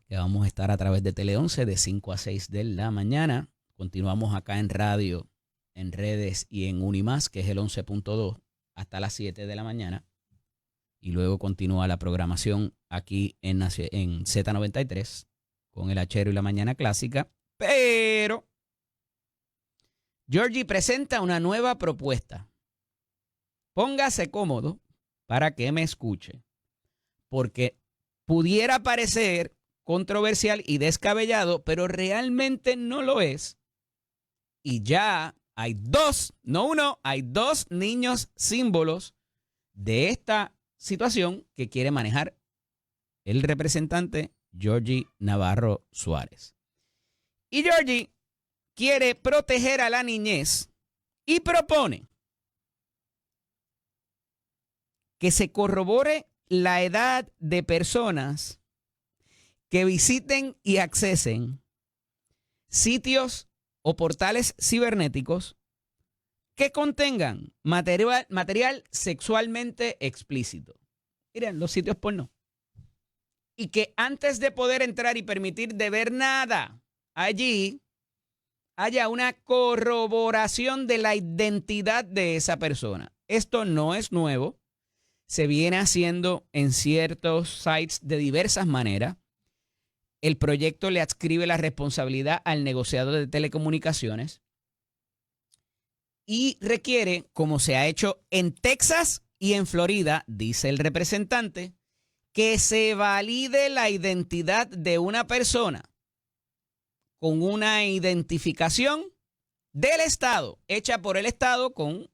Que vamos a estar a través de Tele 11 de 5 a 6 de la mañana. Continuamos acá en radio, en redes y en Unimás, que es el 11.2, hasta las 7 de la mañana. Y luego continúa la programación aquí en Z93 con el Hachero y la Mañana Clásica. Pero Georgie presenta una nueva propuesta. Póngase cómodo para que me escuche, porque pudiera parecer controversial y descabellado, pero realmente no lo es. Y ya hay 2, no uno, hay 2 niños símbolos de esta situación que quiere manejar el representante Georgie Navarro Suárez. Y Georgie quiere proteger a la niñez y propone que se corrobore la edad de personas que visiten y accesen sitios o portales cibernéticos que contengan material sexualmente explícito. Miren, los sitios porno. Y que antes de poder entrar y permitir de ver nada allí, haya una corroboración de la identidad de esa persona. Esto no es nuevo. Se viene haciendo en ciertos sites de diversas maneras. El proyecto le adscribe la responsabilidad al negociador de telecomunicaciones y requiere, como se ha hecho en Texas y en Florida, dice el representante, que se valide la identidad de una persona con una identificación del Estado, hecha por el Estado con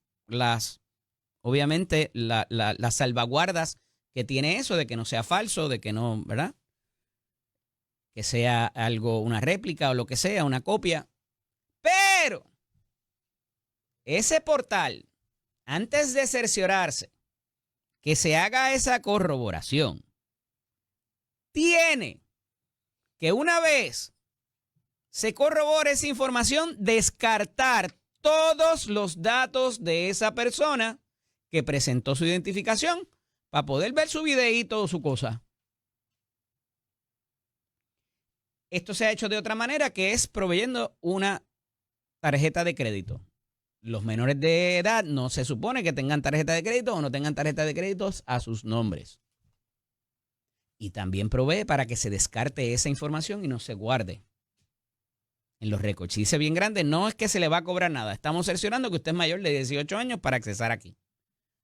obviamente, las salvaguardas que tiene eso, de que no sea falso, de que no, ¿verdad? Que sea algo, una réplica o lo que sea, una copia. Pero ese portal, antes de cerciorarse que se haga esa corroboración, tiene que una vez se corrobore esa información, descartar todos los datos de esa persona que presentó su identificación para poder ver su videíto o su cosa. Esto se ha hecho de otra manera, que es proveyendo una tarjeta de crédito. Los menores de edad no se supone que tengan tarjeta de crédito o no tengan tarjeta de créditos a sus nombres. Y también provee para que se descarte esa información y no se guarde en los récords. Si dice bien grande, no es que se le va a cobrar nada. Estamos cerciorando que usted es mayor de 18 años para accesar aquí.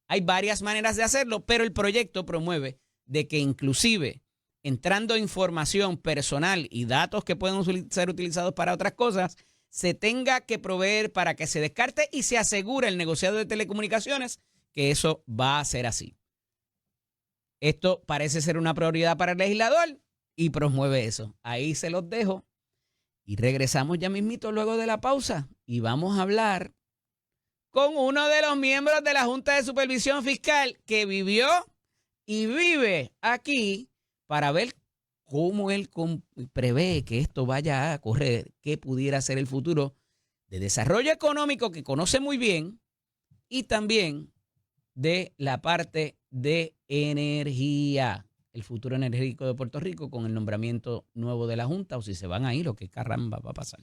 Hay varias maneras de hacerlo, pero el proyecto promueve de que inclusive entrando información personal y datos que pueden ser utilizados para otras cosas, se tenga que proveer para que se descarte y se asegure el negociado de telecomunicaciones que eso va a ser así. Esto parece ser una prioridad para el legislador y promueve eso. Ahí se los dejo y regresamos ya mismito luego de la pausa y vamos a hablar con uno de los miembros de la Junta de Supervisión Fiscal que vivió y vive aquí para ver cómo él prevé que esto vaya a correr, qué pudiera ser el futuro de desarrollo económico que conoce muy bien y también de la parte de energía, el futuro energético de Puerto Rico con el nombramiento nuevo de la Junta o si se van a ir o qué caramba va a pasar.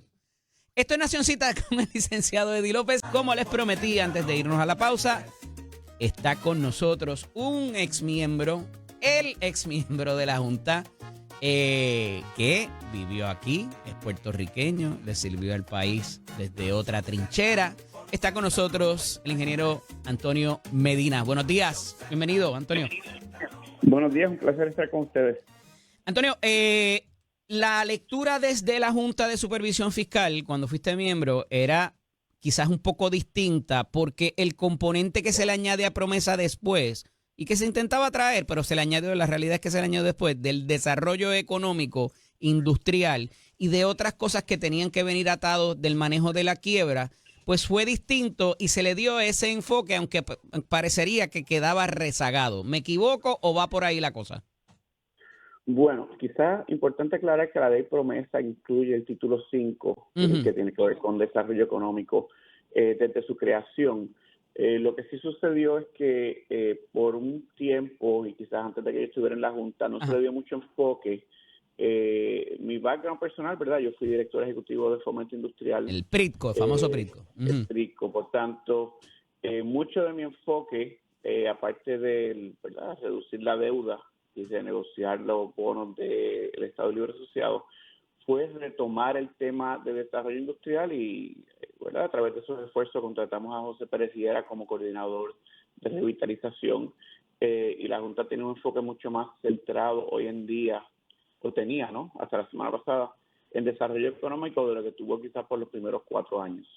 Esto es Nacioncita con el licenciado Eddie López. Como les prometí antes de irnos a la pausa, está con nosotros un exmiembro, el exmiembro de la Junta, que vivió aquí, es puertorriqueño, le sirvió al país desde otra trinchera. Está con nosotros el ingeniero Antonio Medina. Buenos días, bienvenido, Antonio. Buenos días, un placer estar con ustedes. Antonio, la lectura desde la Junta de Supervisión Fiscal, cuando fuiste miembro, era quizás un poco distinta porque el componente que se le añade a promesa después y que se intentaba traer, pero se le añadió, la realidad es que se le añadió después, del desarrollo económico, industrial y de otras cosas que tenían que venir atados del manejo de la quiebra, pues fue distinto y se le dio ese enfoque, aunque parecería que quedaba rezagado. ¿Me equivoco o va por ahí la cosa? Bueno, quizás importante aclarar que la ley promesa incluye el título 5, que tiene que ver con desarrollo económico desde su creación. Lo que sí sucedió es que por un tiempo, y quizás antes de que yo estuviera en la Junta, no se le dio mucho enfoque. Mi background personal, ¿verdad? Yo fui director ejecutivo de Fomento Industrial. El PRITCO, el famoso PRITCO. El PRITCO, por tanto, mucho de mi enfoque, aparte de, ¿verdad?, reducir la deuda y de negociar los bonos del Estado Libre Asociado, fue retomar el tema de desarrollo industrial y, ¿verdad?, a través de esos esfuerzos contratamos a José Pérez Higuera como coordinador de revitalización y la Junta tiene un enfoque mucho más centrado hoy en día, o tenía, ¿no?, hasta la semana pasada, en desarrollo económico de lo que tuvo quizás por los primeros 4 años.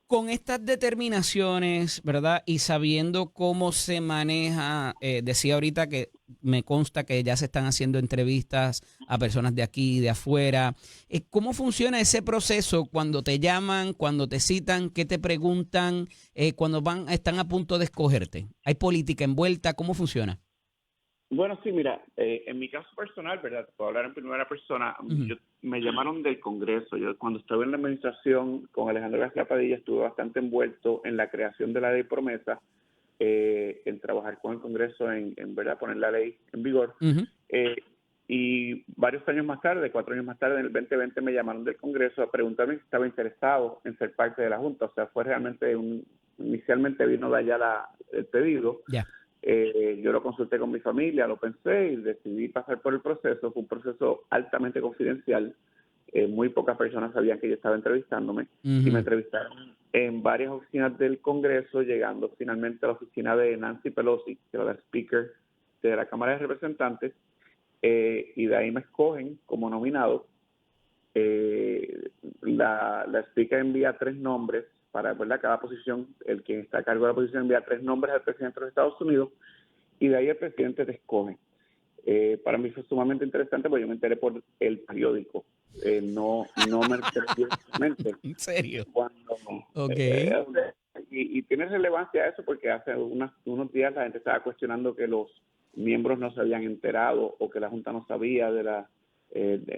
Con estas determinaciones, ¿verdad? Y sabiendo cómo se maneja, decía ahorita que me consta que ya se están haciendo entrevistas a personas de aquí y de afuera. ¿Cómo funciona ese proceso cuando te llaman, cuando te citan, qué te preguntan, cuando están a punto de escogerte? ¿Hay política envuelta? ¿Cómo funciona? Bueno, sí, mira, en mi caso personal, ¿verdad? Te puedo hablar en primera persona. Me llamaron del Congreso. Yo cuando estuve en la administración con Alejandro García Padilla estuve bastante envuelto en la creación de la ley promesa, en trabajar con el Congreso en verdad poner la ley en vigor. Eh, y varios años más tarde, 4 años más tarde, en el 2020 me llamaron del Congreso a preguntarme si estaba interesado en ser parte de la Junta. O sea, fue realmente inicialmente vino de allá el pedido. Ya. Yo lo consulté con mi familia, lo pensé y decidí pasar por el proceso. Fue un proceso altamente confidencial. Muy pocas personas sabían que yo estaba entrevistándome y me entrevistaron en varias oficinas del Congreso, llegando finalmente a la oficina de Nancy Pelosi, que era la Speaker de la Cámara de Representantes, y de ahí me escogen como nominado. La Speaker envía 3 nombres para, ¿verdad?, cada posición. El que está a cargo de la posición envía 3 nombres al presidente de los Estados Unidos y de ahí el presidente te escoge. Para mí fue sumamente interesante porque yo me enteré por el periódico. No me enteré directamente. ¿En serio? Cuando, Ok. y tiene relevancia eso porque hace unos días la gente estaba cuestionando que los miembros no se habían enterado o que la Junta no sabía de las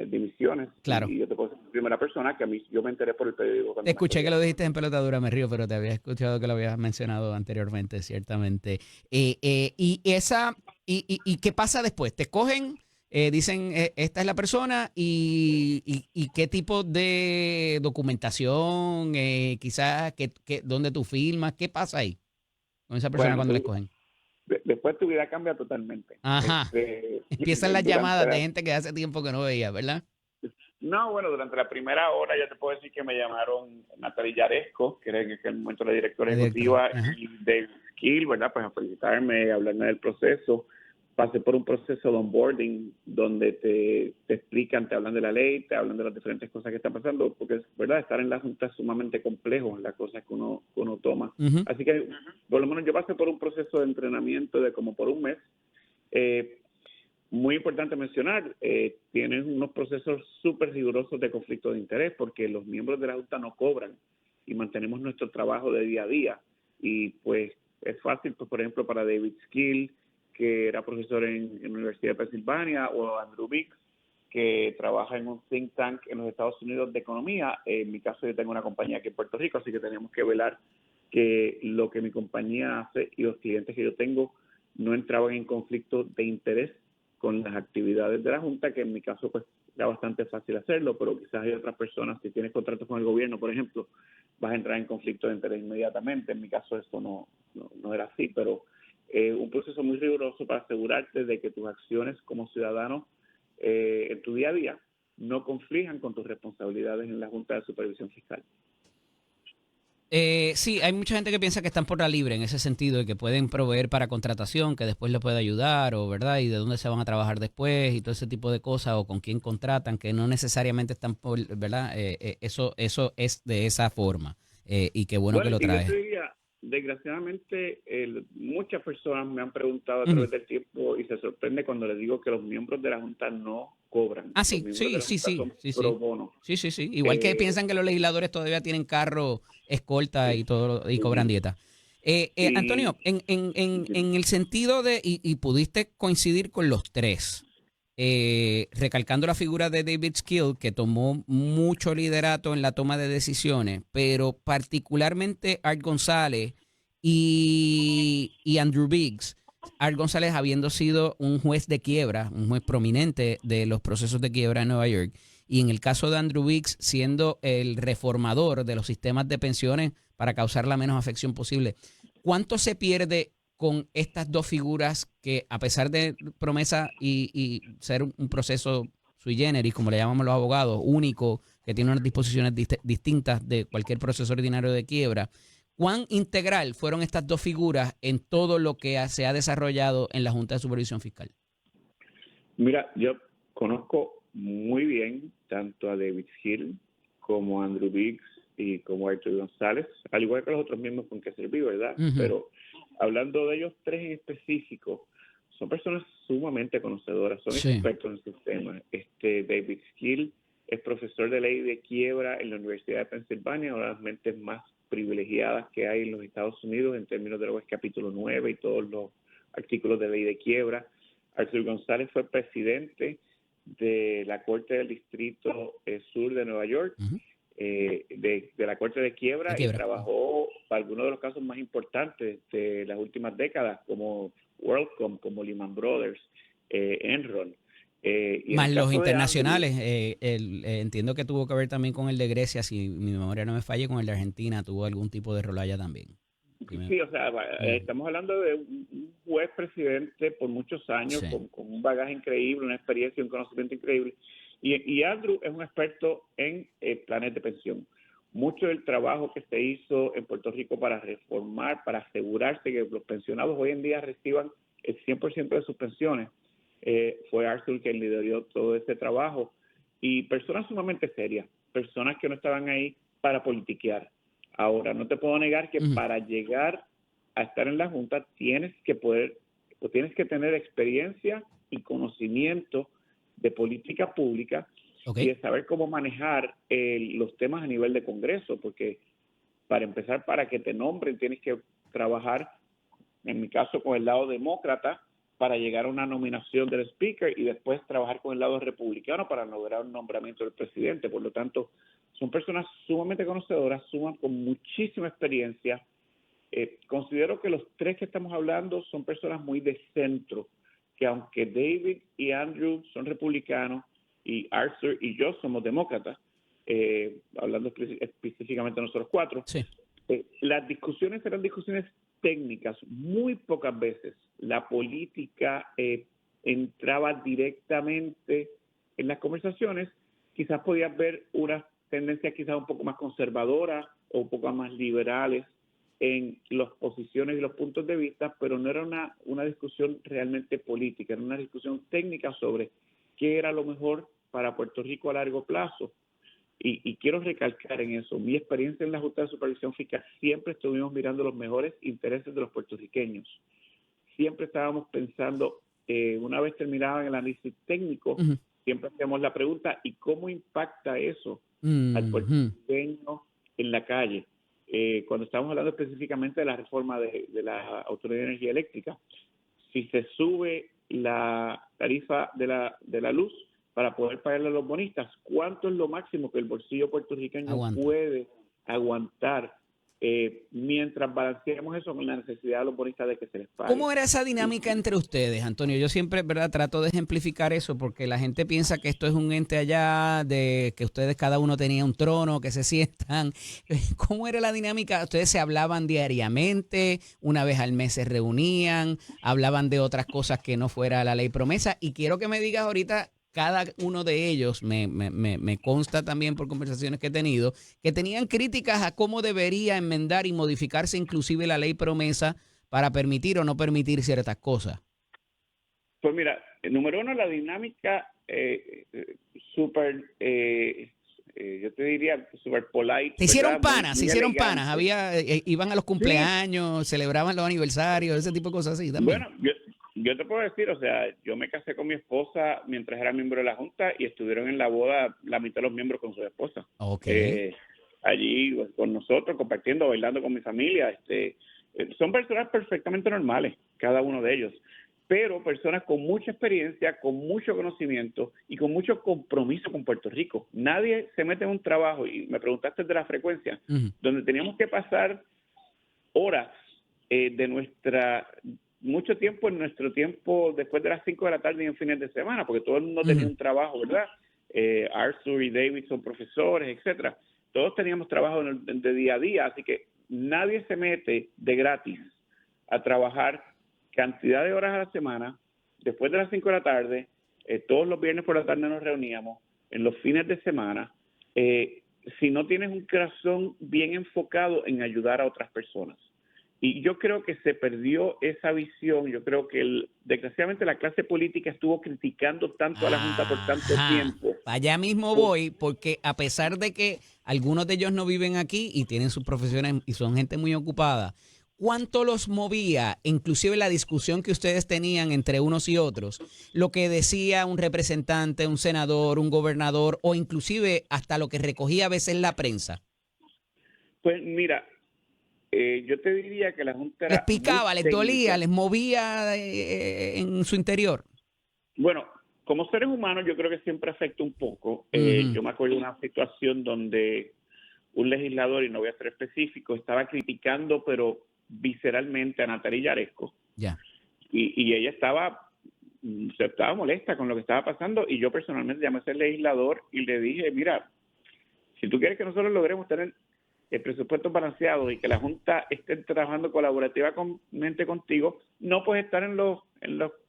dimisiones. Claro. Y yo te puedo decir, primera persona que yo me enteré por el periódico. Te escuché que lo dijiste en pelotadura, me río, pero te había escuchado que lo habías mencionado anteriormente, ciertamente. ¿Y qué pasa después? ¿Te cogen? Dicen, esta es la persona y qué tipo de documentación, quizás, dónde tú firmas, ¿qué pasa ahí con esa persona Bueno, cuando la escogen? después tu vida cambia totalmente. Ajá. Empiezan las llamadas de gente que hace tiempo que no veía, ¿verdad? No, bueno, durante la primera hora ya te puedo decir que me llamaron Natalia Yaresco, que era en aquel momento la directora ejecutiva, y Dave Skill, ¿verdad? Pues a felicitarme, a hablarme del proceso. Pasé por un proceso de onboarding donde te explican, te hablan de la ley, te hablan de las diferentes cosas que están pasando, porque es verdad, estar en la Junta es sumamente complejo en las cosas que uno toma. Así que, por lo menos yo pasé por un proceso de entrenamiento de como por un mes. Muy importante mencionar, tienen unos procesos súper rigurosos de conflicto de interés porque los miembros de la Junta no cobran y mantenemos nuestro trabajo de día a día. Y pues es fácil, pues, por ejemplo, para David Skill, que era profesor en la Universidad de Pensilvania, o Andrew Biggs, que trabaja en un think tank en los Estados Unidos de economía. En mi caso yo tengo una compañía aquí en Puerto Rico, así que tenemos que velar que lo que mi compañía hace y los clientes que yo tengo no entraban en conflicto de interés con las actividades de la Junta, que en mi caso pues era bastante fácil hacerlo, pero quizás hay otras personas, si tienes contratos con el gobierno, por ejemplo, vas a entrar en conflicto de interés inmediatamente. En mi caso eso no era así, pero un proceso muy riguroso para asegurarte de que tus acciones como ciudadano en tu día a día no conflijan con tus responsabilidades en la Junta de Supervisión Fiscal. Sí, hay mucha gente que piensa que están por la libre en ese sentido, de que pueden proveer para contratación, que después les puede ayudar, o verdad, y de dónde se van a trabajar después, y todo ese tipo de cosas, o con quién contratan, que no necesariamente están por, ¿verdad? Eso es de esa forma, y qué bueno que lo Y yo traes. te diría, desgraciadamente, muchas personas me han preguntado a través del tiempo y se sorprende cuando les digo que los miembros de la Junta no cobran. Ah, Los sí, miembros de sí, la sí, Junta sí, son sí, pro sí. bono. Sí, sí, sí. Igual que piensan que los legisladores todavía tienen carro, escolta y todo, y cobran dieta. Antonio, en el sentido de, y pudiste coincidir con los tres, recalcando la figura de David Skill, que tomó mucho liderato en la toma de decisiones, pero particularmente Art González y Andrew Biggs. Art González habiendo sido un juez de quiebra, un juez prominente de los procesos de quiebra en Nueva York, y en el caso de Andrew Biggs siendo el reformador de los sistemas de pensiones para causar la menos afección posible. ¿Cuánto se pierde con estas dos figuras que, a pesar de promesa y ser un proceso sui generis, como le llamamos los abogados, único, que tiene unas disposiciones distintas de cualquier proceso ordinario de quiebra, cuán integral fueron estas dos figuras en todo lo que se ha desarrollado en la Junta de Supervisión Fiscal? Mira, yo conozco muy bien tanto a David Hill como a Andrew Biggs y como a Arthur González, al igual que los otros miembros con que serví, ¿verdad? Pero hablando de ellos tres en específico, son personas sumamente conocedoras, son expertos en el sistema. David Hill es profesor de ley de quiebra en la Universidad de Pensilvania, una de las mentes más privilegiadas que hay en los Estados Unidos en términos de lo que es capítulo 9 y todos los artículos de ley de quiebra. Arthur González fue presidente de la Corte del Distrito Sur de Nueva York, de la Corte de Quiebra, y trabajó para algunos de los casos más importantes de las últimas décadas, como WorldCom, como Lehman Brothers, Enron. Más los internacionales, entiendo que tuvo que ver también con el de Grecia, si mi memoria no me falle, con el de Argentina, tuvo algún tipo de rol allá también. Sí, o sea, estamos hablando de un juez presidente por muchos años, con un bagaje increíble, una experiencia, un conocimiento increíble. Y Andrew es un experto en planes de pensión. Mucho del trabajo que se hizo en Puerto Rico para reformar, para asegurarse que los pensionados hoy en día reciban el 100% de sus pensiones, fue Arthur quien lideró todo ese trabajo. Y personas sumamente serias, personas que no estaban ahí para politiquear. Ahora, no te puedo negar que para llegar a estar en la Junta tienes que tener experiencia y conocimiento de política pública y de saber cómo manejar los temas a nivel de Congreso, porque para empezar, para que te nombren, tienes que trabajar, en mi caso, con el lado demócrata para llegar a una nominación del speaker y después trabajar con el lado republicano para lograr un nombramiento del presidente. Por lo tanto, son personas sumamente conocedoras, suman con muchísima experiencia. Considero que los tres que estamos hablando son personas muy de centro, que aunque David y Andrew son republicanos y Arthur y yo somos demócratas, hablando específicamente de nosotros cuatro, las discusiones eran discusiones técnicas. Muy pocas veces la política entraba directamente en las conversaciones. Quizás podías ver unas tendencias quizás un poco más conservadoras o un poco más liberales en las posiciones y los puntos de vista, pero no era una discusión realmente política, era una discusión técnica sobre qué era lo mejor para Puerto Rico a largo plazo. Y quiero recalcar en eso, mi experiencia en la Junta de Supervisión Fiscal, siempre estuvimos mirando los mejores intereses de los puertorriqueños. Siempre estábamos pensando, una vez terminaba el análisis técnico, siempre hacíamos la pregunta, ¿y cómo impacta eso al puertorriqueño en la calle? Cuando estamos hablando específicamente de la reforma de la Autoridad de Energía Eléctrica, si se sube la tarifa de la luz para poder pagarle a los bonistas, ¿cuánto es lo máximo que el bolsillo puertorriqueño puede aguantar mientras balanceamos eso con la necesidad de los bonistas de que se les pague? ¿Cómo era esa dinámica entre ustedes, Antonio? Yo siempre, ¿verdad?, trato de ejemplificar eso porque la gente piensa que esto es un ente allá, de que ustedes cada uno tenía un trono, que se sientan. ¿Cómo era la dinámica? ¿Ustedes se hablaban diariamente? ¿Una vez al mes se reunían? ¿Hablaban de otras cosas que no fuera la ley promesa? Y quiero que me digas ahorita, cada uno de ellos, me consta también por conversaciones que he tenido, que tenían críticas a cómo debería enmendar y modificarse inclusive la ley promesa para permitir o no permitir ciertas cosas. Pues mira, número uno, la dinámica súper, yo te diría, súper polite. Se hicieron panas, iban a los cumpleaños, celebraban los aniversarios, ese tipo de cosas así también. Bueno, yo te puedo decir, o sea, yo me casé con mi esposa mientras era miembro de la Junta y estuvieron en la boda la mitad de los miembros con su esposa. Allí pues, con nosotros, compartiendo, bailando con mi familia. Son personas perfectamente normales, cada uno de ellos, pero personas con mucha experiencia, con mucho conocimiento y con mucho compromiso con Puerto Rico. Nadie se mete en un trabajo, y me preguntaste de la frecuencia, donde teníamos que pasar horas mucho tiempo en nuestro tiempo después de las 5 de la tarde y en fines de semana, porque todo el mundo tenía un trabajo, ¿verdad? Arthur y David son profesores, etcétera. Todos teníamos trabajo de día a día, así que nadie se mete de gratis a trabajar cantidad de horas a la semana, después de las 5 de la tarde, todos los viernes por la tarde nos reuníamos, en los fines de semana, si no tienes un corazón bien enfocado en ayudar a otras personas. Y yo creo que se perdió esa visión. Yo creo que desgraciadamente la clase política estuvo criticando tanto a la Junta por tanto tiempo. Allá mismo voy, porque a pesar de que algunos de ellos no viven aquí y tienen sus profesiones y son gente muy ocupada, ¿cuánto los movía, inclusive la discusión que ustedes tenían entre unos y otros, lo que decía un representante, un senador, un gobernador o inclusive hasta lo que recogía a veces la prensa? Pues mira, yo te diría que la Junta era les picaba, les dolía, les movía en su interior. Bueno, como seres humanos yo creo que siempre afecta un poco. Yo me acuerdo de una situación donde un legislador, y no voy a ser específico, estaba criticando, pero visceralmente, a Natalia Yaresco. Ya. Y ella estaba molesta con lo que estaba pasando, y yo personalmente llamé a ese legislador y le dije, mira, si tú quieres que nosotros logremos tener el presupuesto balanceado y que la Junta esté trabajando colaborativamente contigo, no puedes estar en los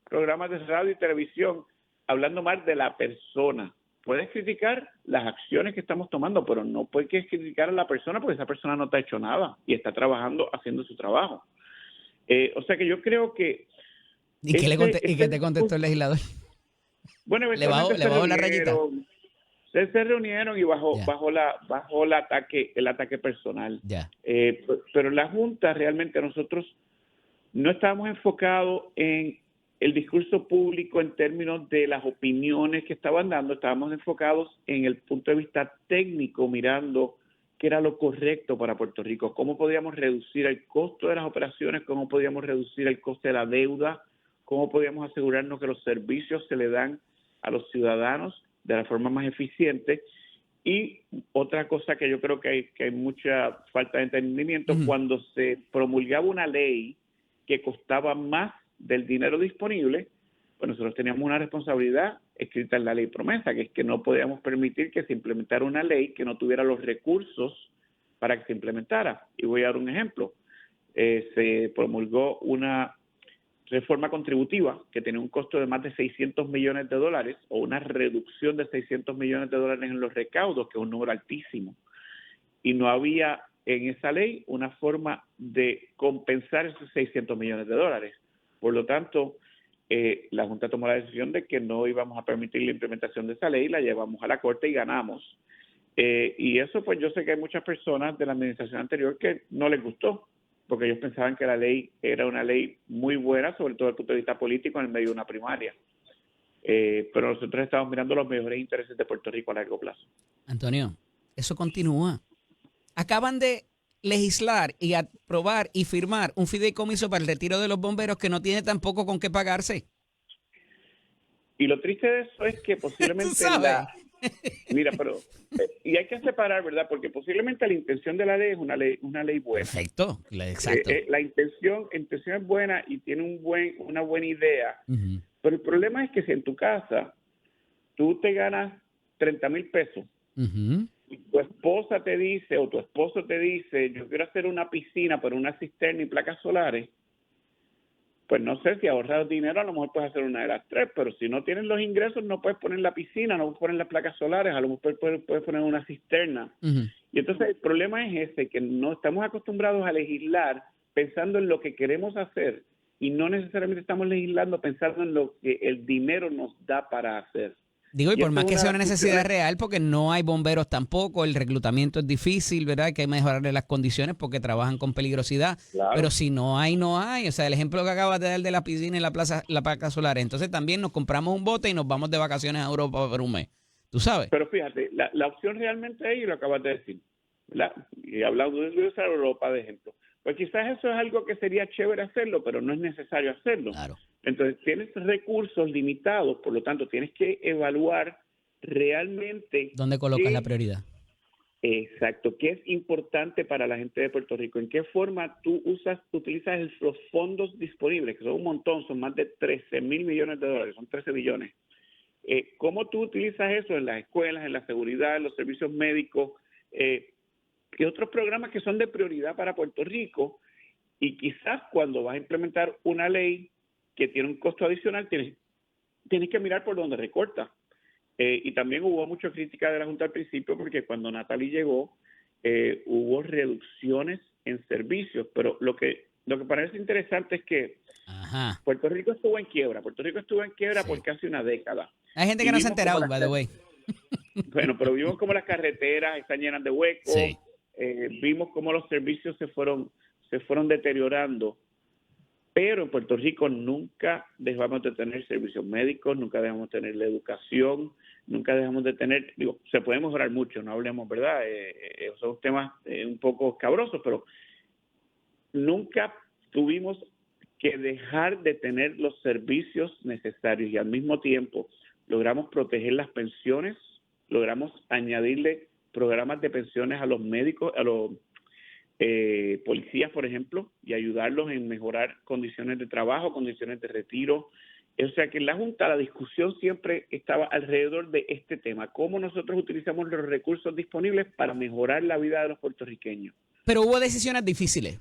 programas de radio y televisión hablando mal de la persona. Puedes criticar las acciones que estamos tomando, pero no puedes criticar a la persona porque esa persona no te ha hecho nada y está trabajando, haciendo su trabajo. O sea que yo creo que... ¿Y qué te contestó el legislador? Bueno, ¿Le bajó la rayita? Se reunieron y bajó el ataque personal. Ya. Pero la Junta realmente nosotros no estábamos enfocados en el discurso público en términos de las opiniones que estaban dando, estábamos enfocados en el punto de vista técnico, mirando qué era lo correcto para Puerto Rico, cómo podíamos reducir el costo de las operaciones, cómo podíamos reducir el coste de la deuda, cómo podíamos asegurarnos que los servicios se le dan a los ciudadanos de la forma más eficiente. Y otra cosa que yo creo que hay mucha falta de entendimiento, cuando se promulgaba una ley que costaba más del dinero disponible, pues nosotros teníamos una responsabilidad escrita en la ley promesa, que es que no podíamos permitir que se implementara una ley que no tuviera los recursos para que se implementara. Y voy a dar un ejemplo. Se promulgó una reforma contributiva que tenía un costo de más de $600 millones, o una reducción de $600 millones en los recaudos, que es un número altísimo. Y no había en esa ley una forma de compensar esos $600 millones. Por lo tanto, la Junta tomó la decisión de que no íbamos a permitir la implementación de esa ley, la llevamos a la Corte y ganamos. Y eso, pues yo sé que hay muchas personas de la administración anterior que no les gustó, porque ellos pensaban que la ley era una ley muy buena, sobre todo desde el punto de vista político, en el medio de una primaria. Pero nosotros estamos mirando los mejores intereses de Puerto Rico a largo plazo. Antonio, eso continúa. Acaban de legislar y aprobar y firmar un fideicomiso para el retiro de los bomberos que no tiene tampoco con qué pagarse. Y lo triste de eso es que posiblemente mira, pero y hay que separar, ¿verdad? Porque posiblemente la intención de la ley es una ley buena. Perfecto, exacto. La intención es buena y tiene una buena idea. Pero el problema es que si en tu casa tú te ganas $30,000 y tu esposa te dice o tu esposo te dice, yo quiero hacer una piscina, pero una cisterna y placas solares, pues no sé, si ahorras dinero a lo mejor puedes hacer una de las tres, pero si no tienes los ingresos no puedes poner la piscina, no puedes poner las placas solares, a lo mejor puedes poner una cisterna. Y entonces el problema es ese, que no estamos acostumbrados a legislar pensando en lo que queremos hacer y no necesariamente estamos legislando pensando en lo que el dinero nos da para hacer. Digo, y por más que sea una necesidad real, porque no hay bomberos tampoco, el reclutamiento es difícil, ¿verdad? Hay que mejorarle las condiciones porque trabajan con peligrosidad. Claro. Pero si no hay, no hay. O sea, el ejemplo que acabas de dar de la piscina y la placa solar. Entonces también nos compramos un bote y nos vamos de vacaciones a Europa por un mes. ¿Tú sabes? Pero fíjate, la opción realmente es, y lo acabas de decir, y hablando de Europa, de ejemplo, pues quizás eso es algo que sería chévere hacerlo, pero no es necesario hacerlo. Claro. Entonces tienes recursos limitados, por lo tanto tienes que evaluar realmente ¿dónde colocas la prioridad? Exacto, qué es importante para la gente de Puerto Rico, en qué forma tú utilizas los fondos disponibles, que son un montón, son más de $13,000 millones, son 13 billones. ¿Cómo tú utilizas eso en las escuelas, en la seguridad, en los servicios médicos y otros programas que son de prioridad para Puerto Rico? Y quizás cuando vas a implementar una ley que tiene un costo adicional, tienes que mirar por dónde recorta. Y también hubo mucha crítica de la Junta al principio porque cuando Natalie llegó hubo reducciones en servicios, pero lo que parece interesante es que Puerto Rico estuvo en quiebra. Sí. Por casi una década. Hay gente que no se ha enterado, by the way. Bueno, pero vimos cómo las carreteras están llenas de huecos. Sí. Vimos cómo los servicios se fueron deteriorando. Pero en Puerto Rico nunca dejamos de tener servicios médicos, nunca dejamos de tener la educación, nunca dejamos de tener, se puede mejorar mucho, no hablemos, ¿verdad? Son temas un poco escabrosos, pero nunca tuvimos que dejar de tener los servicios necesarios y al mismo tiempo logramos proteger las pensiones, logramos añadirle programas de pensiones a los médicos, a los policías, por ejemplo, y ayudarlos en mejorar condiciones de trabajo, condiciones de retiro. O sea que en la Junta la discusión siempre estaba alrededor de este tema, cómo nosotros utilizamos los recursos disponibles para mejorar la vida de los puertorriqueños. Pero hubo decisiones difíciles,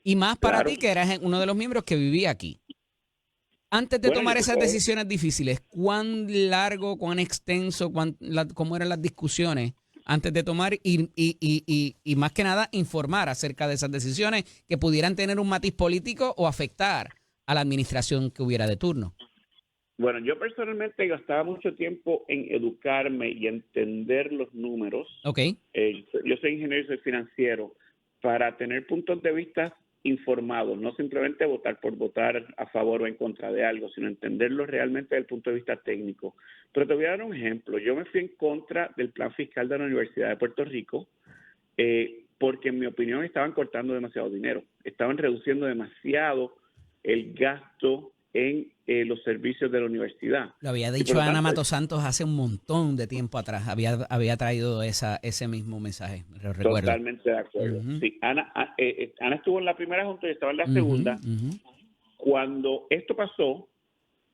y más para Claro. ti, que eras uno de los miembros que vivía aquí. Antes de tomar esas decisiones difíciles, ¿cuán largo, cuán extenso, cómo eran las discusiones antes de tomar y más que nada informar acerca de esas decisiones que pudieran tener un matiz político o afectar a la administración que hubiera de turno? Bueno, yo personalmente gastaba mucho tiempo en educarme y entender los números. Ok. Yo soy ingeniero y soy financiero, para tener puntos de vista informados, no simplemente votar por votar a favor o en contra de algo, sino entenderlo realmente desde el punto de vista técnico. Pero te voy a dar un ejemplo. Yo me fui en contra del plan fiscal de la Universidad de Puerto Rico porque en mi opinión estaban cortando demasiado dinero, estaban reduciendo demasiado el gasto en los servicios de la universidad. Lo había dicho Ana Mato Santos hace un montón de tiempo atrás. Había traído ese mismo mensaje, lo recuerdo. Totalmente de acuerdo. Sí, Ana estuvo en la primera junta y estaba en la segunda. Cuando esto pasó,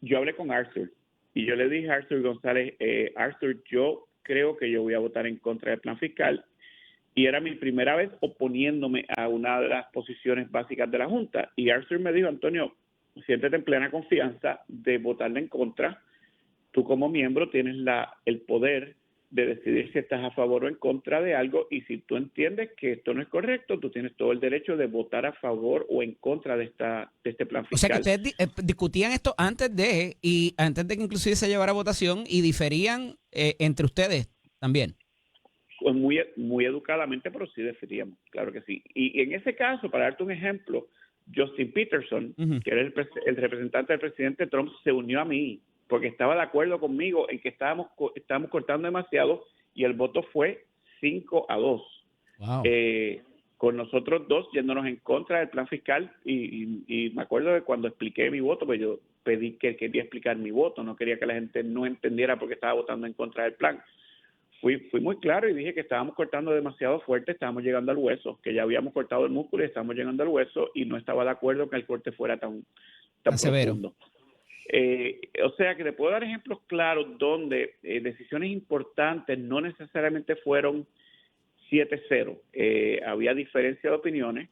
yo hablé con Arthur y yo le dije a Arthur González, Arthur, yo creo que yo voy a votar en contra del plan fiscal. Y era mi primera vez oponiéndome a una de las posiciones básicas de la Junta. Y Arthur me dijo, Antonio, siéntete en plena confianza de votarle en contra. Tú como miembro tienes el poder de decidir si estás a favor o en contra de algo, y si tú entiendes que esto no es correcto, tú tienes todo el derecho de votar a favor o en contra de este plan fiscal. O sea que ustedes discutían esto antes de que inclusive se llevara a votación, y diferían entre ustedes también. Pues muy educadamente, pero sí decidíamos, claro que sí. Y en ese caso, para darte un ejemplo, Justin Peterson, que era el representante del presidente Trump, se unió a mí porque estaba de acuerdo conmigo en que estábamos cortando demasiado, y el voto fue 5-2. Wow. Con nosotros dos yéndonos en contra del plan fiscal, y me acuerdo de cuando expliqué mi voto, pues yo pedí que quería explicar mi voto, no quería que la gente no entendiera por qué estaba votando en contra del plan. Fui muy claro y dije que estábamos cortando demasiado fuerte, estábamos llegando al hueso, que ya habíamos cortado el músculo y estábamos llegando al hueso, y no estaba de acuerdo que el corte fuera tan severo. profundo. O sea que te puedo dar ejemplos claros donde decisiones importantes no necesariamente fueron 7-0. Había diferencia de opiniones.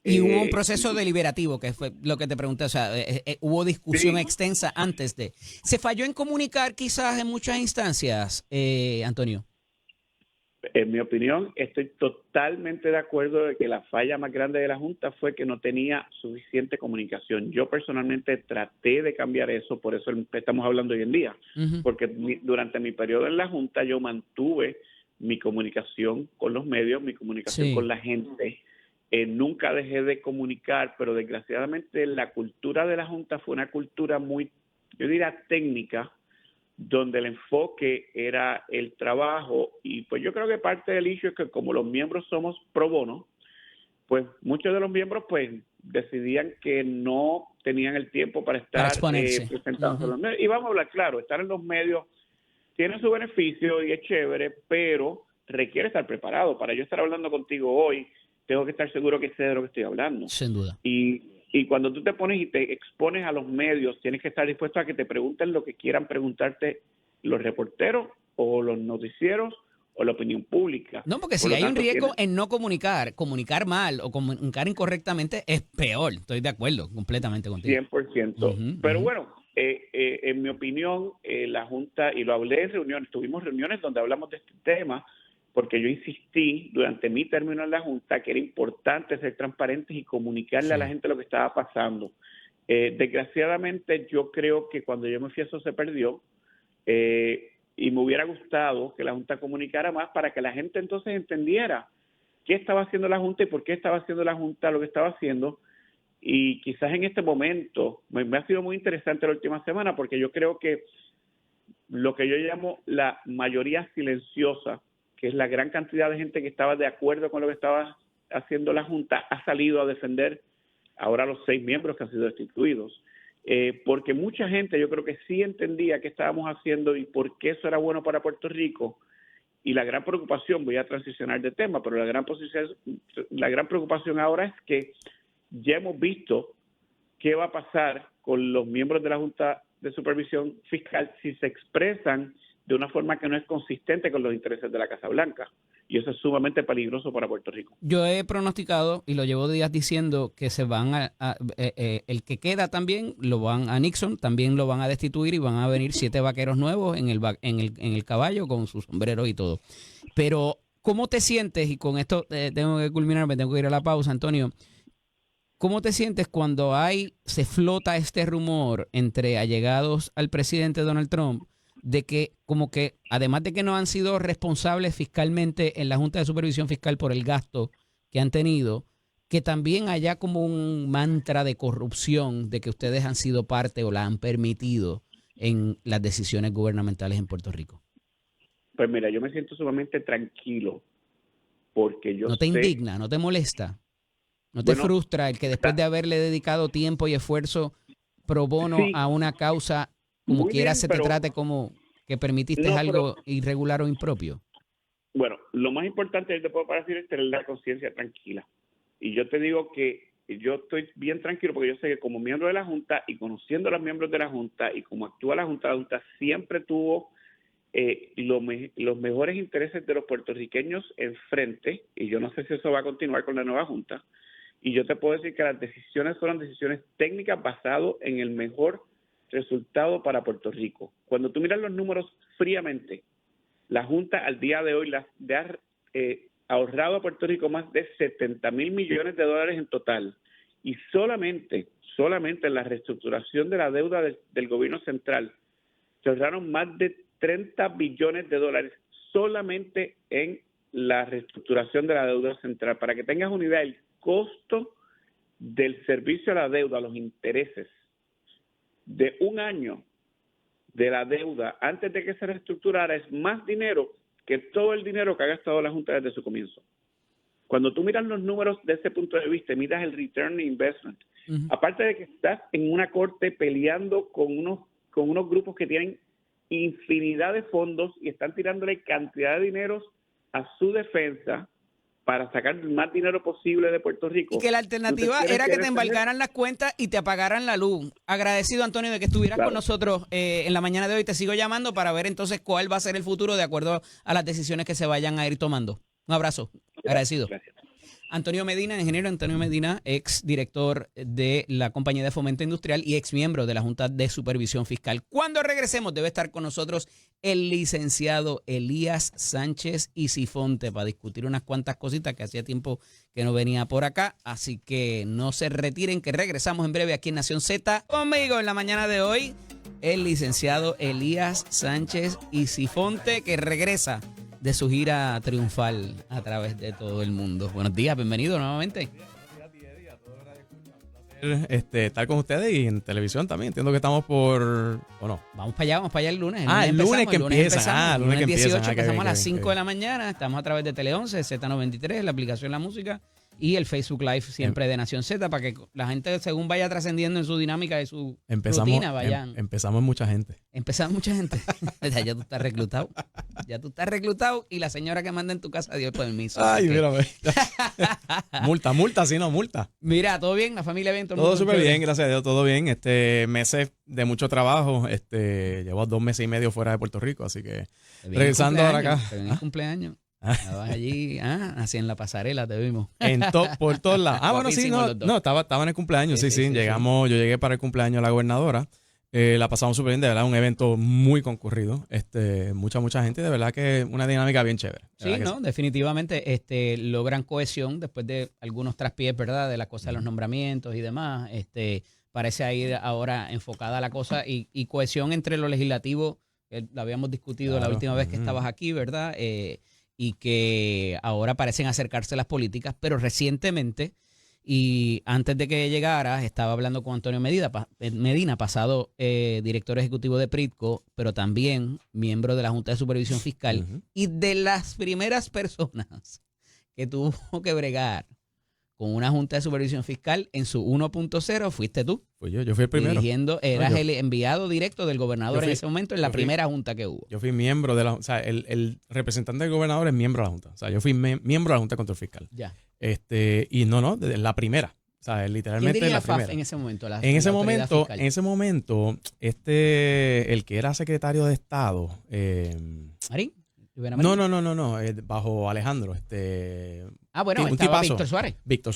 Y hubo un proceso deliberativo, que fue lo que te pregunté. O sea, hubo discusión extensa antes de. ¿Se falló en comunicar quizás en muchas instancias, Antonio? En mi opinión, estoy totalmente de acuerdo de que la falla más grande de la Junta fue que no tenía suficiente comunicación. Yo personalmente traté de cambiar eso, por eso estamos hablando hoy en día, porque durante mi periodo en la Junta yo mantuve mi comunicación con los medios, mi comunicación con la gente. Nunca dejé de comunicar, pero desgraciadamente la cultura de la Junta fue una cultura muy, yo diría, técnica, donde el enfoque era el trabajo, y pues yo creo que parte del issue es que como los miembros somos pro bono, pues muchos de los miembros pues decidían que no tenían el tiempo para estar presentados en los medios. Y vamos a hablar claro, estar en los medios tiene su beneficio y es chévere, pero requiere estar preparado. Para yo estar hablando contigo hoy, tengo que estar seguro que sé de lo que estoy hablando. Sin duda. Y cuando tú te pones y te expones a los medios, tienes que estar dispuesto a que te pregunten lo que quieran preguntarte los reporteros o los noticieros o la opinión pública. No, porque si hay un riesgo en no comunicar mal o comunicar incorrectamente, es peor. Estoy de acuerdo completamente contigo. 100%. Pero bueno, en mi opinión, la Junta, y lo hablé en reuniones, tuvimos reuniones donde hablamos de este tema, porque yo insistí durante mi término en la Junta que era importante ser transparentes y comunicarle a la gente lo que estaba pasando. Desgraciadamente, yo creo que cuando yo me fui eso se perdió, y me hubiera gustado que la Junta comunicara más para que la gente entonces entendiera qué estaba haciendo la Junta y por qué estaba haciendo la Junta lo que estaba haciendo. Y quizás en este momento, me ha sido muy interesante la última semana, porque yo creo que lo que yo llamo la mayoría silenciosa, que es la gran cantidad de gente que estaba de acuerdo con lo que estaba haciendo la Junta, ha salido a defender ahora los 6 miembros que han sido destituidos, porque mucha gente yo creo que sí entendía qué estábamos haciendo y por qué eso era bueno para Puerto Rico. Y la gran preocupación, voy a transicionar de tema, pero la gran preocupación ahora es que ya hemos visto qué va a pasar con los miembros de la Junta de Supervisión Fiscal si se expresan de una forma que no es consistente con los intereses de la Casa Blanca. Y eso es sumamente peligroso para Puerto Rico. Yo he pronosticado, y lo llevo días diciendo, que se van el que queda también, lo van a Nixon, también lo van a destituir y van a venir 7 vaqueros nuevos en el caballo con sus sombreros y todo. Pero, ¿cómo te sientes? Y con esto tengo que culminar, me tengo que ir a la pausa, Antonio. ¿Cómo te sientes cuando se flota este rumor entre allegados al presidente Donald Trump de que, como que, además de que no han sido responsables fiscalmente en la Junta de Supervisión Fiscal por el gasto que han tenido, que también haya como un mantra de corrupción de que ustedes han sido parte o la han permitido en las decisiones gubernamentales en Puerto Rico? Pues mira, yo me siento sumamente tranquilo porque yo ¿No te indigna, no te molesta, no te frustra el que después de haberle dedicado tiempo y esfuerzo pro bono a una causa, como quiera se te trate como que permitiste algo irregular o impropio? Bueno, lo más importante que te puedo decir es tener la conciencia tranquila. Y yo te digo que yo estoy bien tranquilo porque yo sé que como miembro de la Junta y conociendo a los miembros de la Junta y como actúa la Junta siempre tuvo los mejores intereses de los puertorriqueños enfrente, y yo no sé si eso va a continuar con la nueva Junta. Y yo te puedo decir que las decisiones fueron decisiones técnicas basadas en el mejor resultado para Puerto Rico. Cuando tú miras los números fríamente, la Junta al día de hoy le ha ahorrado a Puerto Rico más de 70,000 millones de dólares en total. Y solamente en la reestructuración de la deuda del gobierno central se ahorraron más de 30 billones de dólares solamente en la reestructuración de la deuda central. Para que tengas una idea, el costo del servicio a la deuda, los intereses de un año de la deuda antes de que se reestructurara es más dinero que todo el dinero que ha gastado la Junta desde su comienzo. Cuando tú miras los números de ese punto de vista, miras el return on investment, aparte de que estás en una corte peleando con unos grupos que tienen infinidad de fondos y están tirándole cantidad de dinero a su defensa para sacar el más dinero posible de Puerto Rico. Y que la alternativa era que te embargaran las cuentas y te apagaran la luz. Agradecido, Antonio, de que estuvieras con nosotros en la mañana de hoy. Te sigo llamando para ver entonces cuál va a ser el futuro de acuerdo a las decisiones que se vayan a ir tomando. Un abrazo. Agradecido. Gracias. Antonio Medina, ingeniero Antonio Medina, ex director de la Compañía de Fomento Industrial y ex miembro de la Junta de Supervisión Fiscal. Cuando regresemos debe estar con nosotros el licenciado Elías Sánchez Isifonte para discutir unas cuantas cositas que hacía tiempo que no venía por acá. Así que no se retiren, que regresamos en breve aquí en Nación Z. Conmigo en la mañana de hoy, el licenciado Elías Sánchez Isifonte, que regresa de su gira triunfal a través de todo el mundo. Buenos días, bienvenido nuevamente. Estar con ustedes y en televisión también. Entiendo que estamos por... Bueno. Vamos para allá el lunes. El lunes que empieza. El lunes 18 empezamos a las 5 de la mañana. Estamos a través de Tele 11, Z93, la aplicación La Música y el Facebook Live siempre de Nación Z para que la gente según vaya trascendiendo en su dinámica y su rutina vayan. Empezamos mucha gente. Empezamos mucha gente. Ya tú estás reclutado. Ya tú estás reclutado y la señora que manda en tu casa dio el permiso. Ay, mírame. multa, si no, multa. Mira, ¿todo bien? ¿La familia bien? Todo súper bien, gracias a Dios, todo bien. Meses de mucho trabajo. Llevo 2 meses y medio fuera de Puerto Rico, así que regresando ahora acá. Feliz cumpleaños. Estabas allí, así en la pasarela te vimos. Por todos lados. Bueno, sí, no, estaba en el cumpleaños, sí. Yo llegué para el cumpleaños de la gobernadora. La pasamos súper bien, de verdad, un evento muy concurrido. Mucha gente, de verdad que una dinámica bien chévere. Sí, no, definitivamente logran cohesión después de algunos traspiés, ¿verdad? De la cosa de los nombramientos y demás. Parece ir ahora enfocada la cosa y cohesión entre lo legislativo, que lo habíamos discutido la última vez que estabas aquí, ¿verdad? Y que ahora parecen acercarse las políticas, pero recientemente, y antes de que llegara, estaba hablando con Antonio Medina, pasado director ejecutivo de Pritco, pero también miembro de la Junta de Supervisión Fiscal, y de las primeras personas que tuvo que bregar con una Junta de Supervisión Fiscal en su 1.0 fuiste tú. Fui yo fui el primero. Dirigiendo, eras el enviado directo del gobernador en ese momento en la primera junta que hubo. Yo fui miembro de la, o sea, el representante del gobernador es miembro de la Junta. O sea, yo fui miembro de la Junta de Control Fiscal. Ya. Y no, desde la primera. O sea, literalmente ¿Quién dirigía la primera. FAF en ese momento? En ese momento, el que era secretario de Estado, ¿Marín? No, bajo Alejandro, bueno, un estaba tipazo. Víctor Suárez. Víctor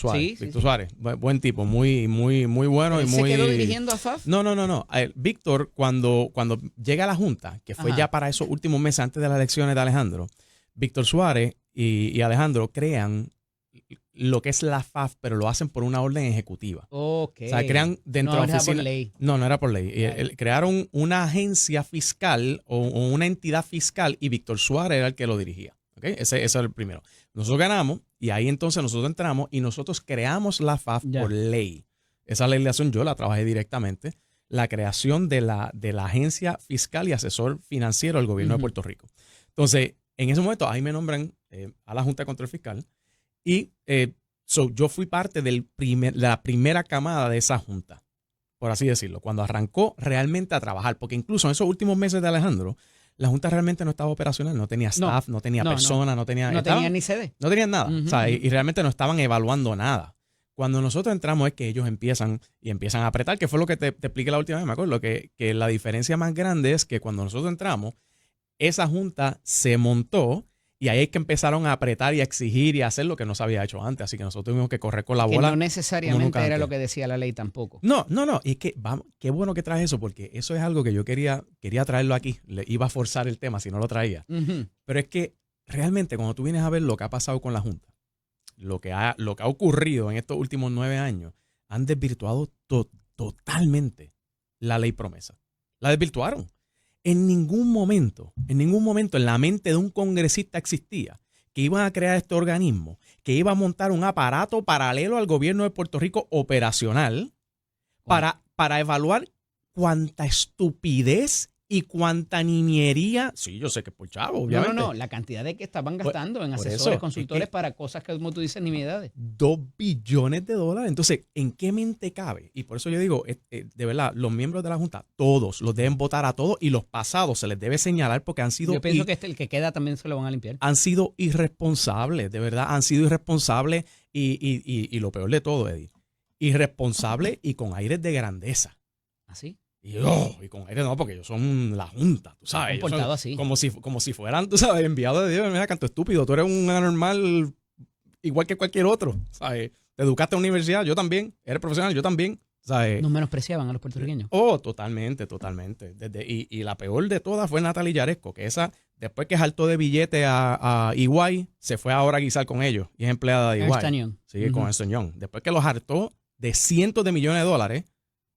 Suárez, buen tipo, muy bueno y muy. ¿Se quedó dirigiendo a FAF? No. Víctor, cuando llega a la Junta, que fue ya para esos últimos meses antes de las elecciones de Alejandro, Víctor Suárez y Alejandro crean lo que es la FAF, pero lo hacen por una orden ejecutiva. Okay. O sea, crean dentro de la oficina. No era por ley. No era por ley. Crearon una agencia fiscal o una entidad fiscal y Víctor Suárez era el que lo dirigía. ¿Okay? Ese era el primero. Nosotros ganamos y ahí entonces nosotros entramos y nosotros creamos la FAF por ley. Esa legislación yo la trabajé directamente. La creación de la Agencia Fiscal y Asesor Financiero del Gobierno de Puerto Rico. Entonces, en ese momento ahí me nombran a la Junta de Control Fiscal. Y yo fui parte de la primera camada de esa junta, por así decirlo, cuando arrancó realmente a trabajar. Porque incluso en esos últimos meses de Alejandro, la junta realmente no estaba operacional, no tenía staff, no tenía personas, no tenía ni sede. No tenían nada. O sea, y realmente no estaban evaluando nada. Cuando nosotros entramos es que ellos empiezan a apretar, que fue lo que te expliqué la última vez, me acuerdo, que la diferencia más grande es que cuando nosotros entramos, esa junta se montó. Y ahí es que empezaron a apretar y a exigir y a hacer lo que no se había hecho antes. Así que nosotros tuvimos que correr con la bola. Que no necesariamente era lo que decía la ley tampoco. No. Y es que, vamos, qué bueno que traes eso, porque eso es algo que yo quería traerlo aquí. Le iba a forzar el tema si no lo traía. Pero es que realmente cuando tú vienes a ver lo que ha pasado con la Junta, lo que ha ocurrido en estos últimos 9 años, han desvirtuado totalmente la ley promesa. La desvirtuaron. En ningún momento en la mente de un congresista existía que iban a crear este organismo, que iba a montar un aparato paralelo al gobierno de Puerto Rico operacional para evaluar cuánta estupidez y cuánta niñería. Sí, yo sé que por chavo, obviamente. No, la cantidad de que estaban gastando en asesores, consultores para cosas que, como tú dices, nimiedades. $2 billones. Entonces, ¿en qué mente cabe? Y por eso yo digo, de verdad, los miembros de la Junta, todos, los deben votar a todos y los pasados se les debe señalar porque han sido... Yo pienso que el que queda también se lo van a limpiar. Han sido irresponsables, de verdad, han sido irresponsables y lo peor de todo, Eddie, irresponsables y con aires de grandeza. ¿Así? Y con aire no, porque ellos son la Junta, tú sabes. Comportado así. Como si fueran, tú sabes, enviados de Dios. Mira, canto estúpido, tú eres un anormal igual que cualquier otro, ¿sabes? Te educaste en la universidad, yo también. Eres profesional, yo también, ¿sabes? Nos menospreciaban a los puertorriqueños. Totalmente. Y la peor de todas fue Natalie Yaresco, que esa, después que saltó de billete a EY, se fue ahora a guisar con ellos y es empleada de EY. Sí, con Ernst & Young. Después que los hartó de cientos de millones de dólares,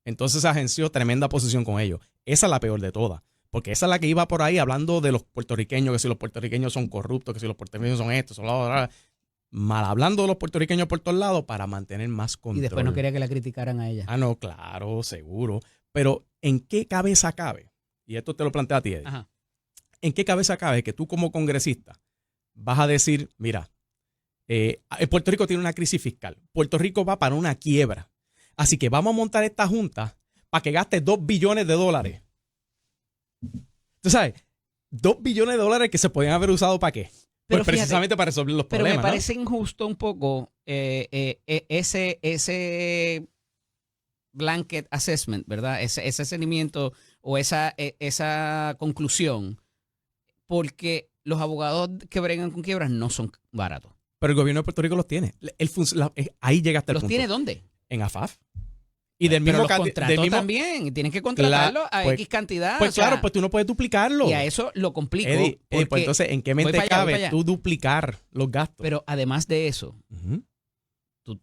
entonces agenció tremenda posición con ellos. Esa es la peor de todas. Porque esa es la que iba por ahí hablando de los puertorriqueños, que si los puertorriqueños son corruptos, que si los puertorriqueños son estos, son mal hablando de los puertorriqueños por todos lados para mantener más control. Y después no quería que la criticaran a ella. No, claro, seguro. Pero ¿en qué cabeza cabe? Y esto te lo plantea a ti, Eddie. Ajá. ¿En qué cabeza cabe que tú como congresista vas a decir, mira, Puerto Rico tiene una crisis fiscal, Puerto Rico va para una quiebra, así que vamos a montar esta junta para que gaste $2 billones? Tú sabes, $2 billones que se podían haber usado ¿para qué? Pues fíjate, precisamente para resolver los problemas. Pero me parece injusto un poco ese blanket assessment, ¿verdad? Ese seguimiento o esa conclusión, porque los abogados que bregan con quiebras no son baratos. Pero el gobierno de Puerto Rico los tiene. Ahí llega hasta el punto. ¿Los tiene dónde? En AFAF. Y del pero mismo los contrató también. Tienen que contratarlo a X cantidad. Pues claro, pues tú no puedes duplicarlo. Y a eso lo complico. Eddie, pues entonces, ¿en qué mente cabe tú duplicar los gastos? Pero además de eso,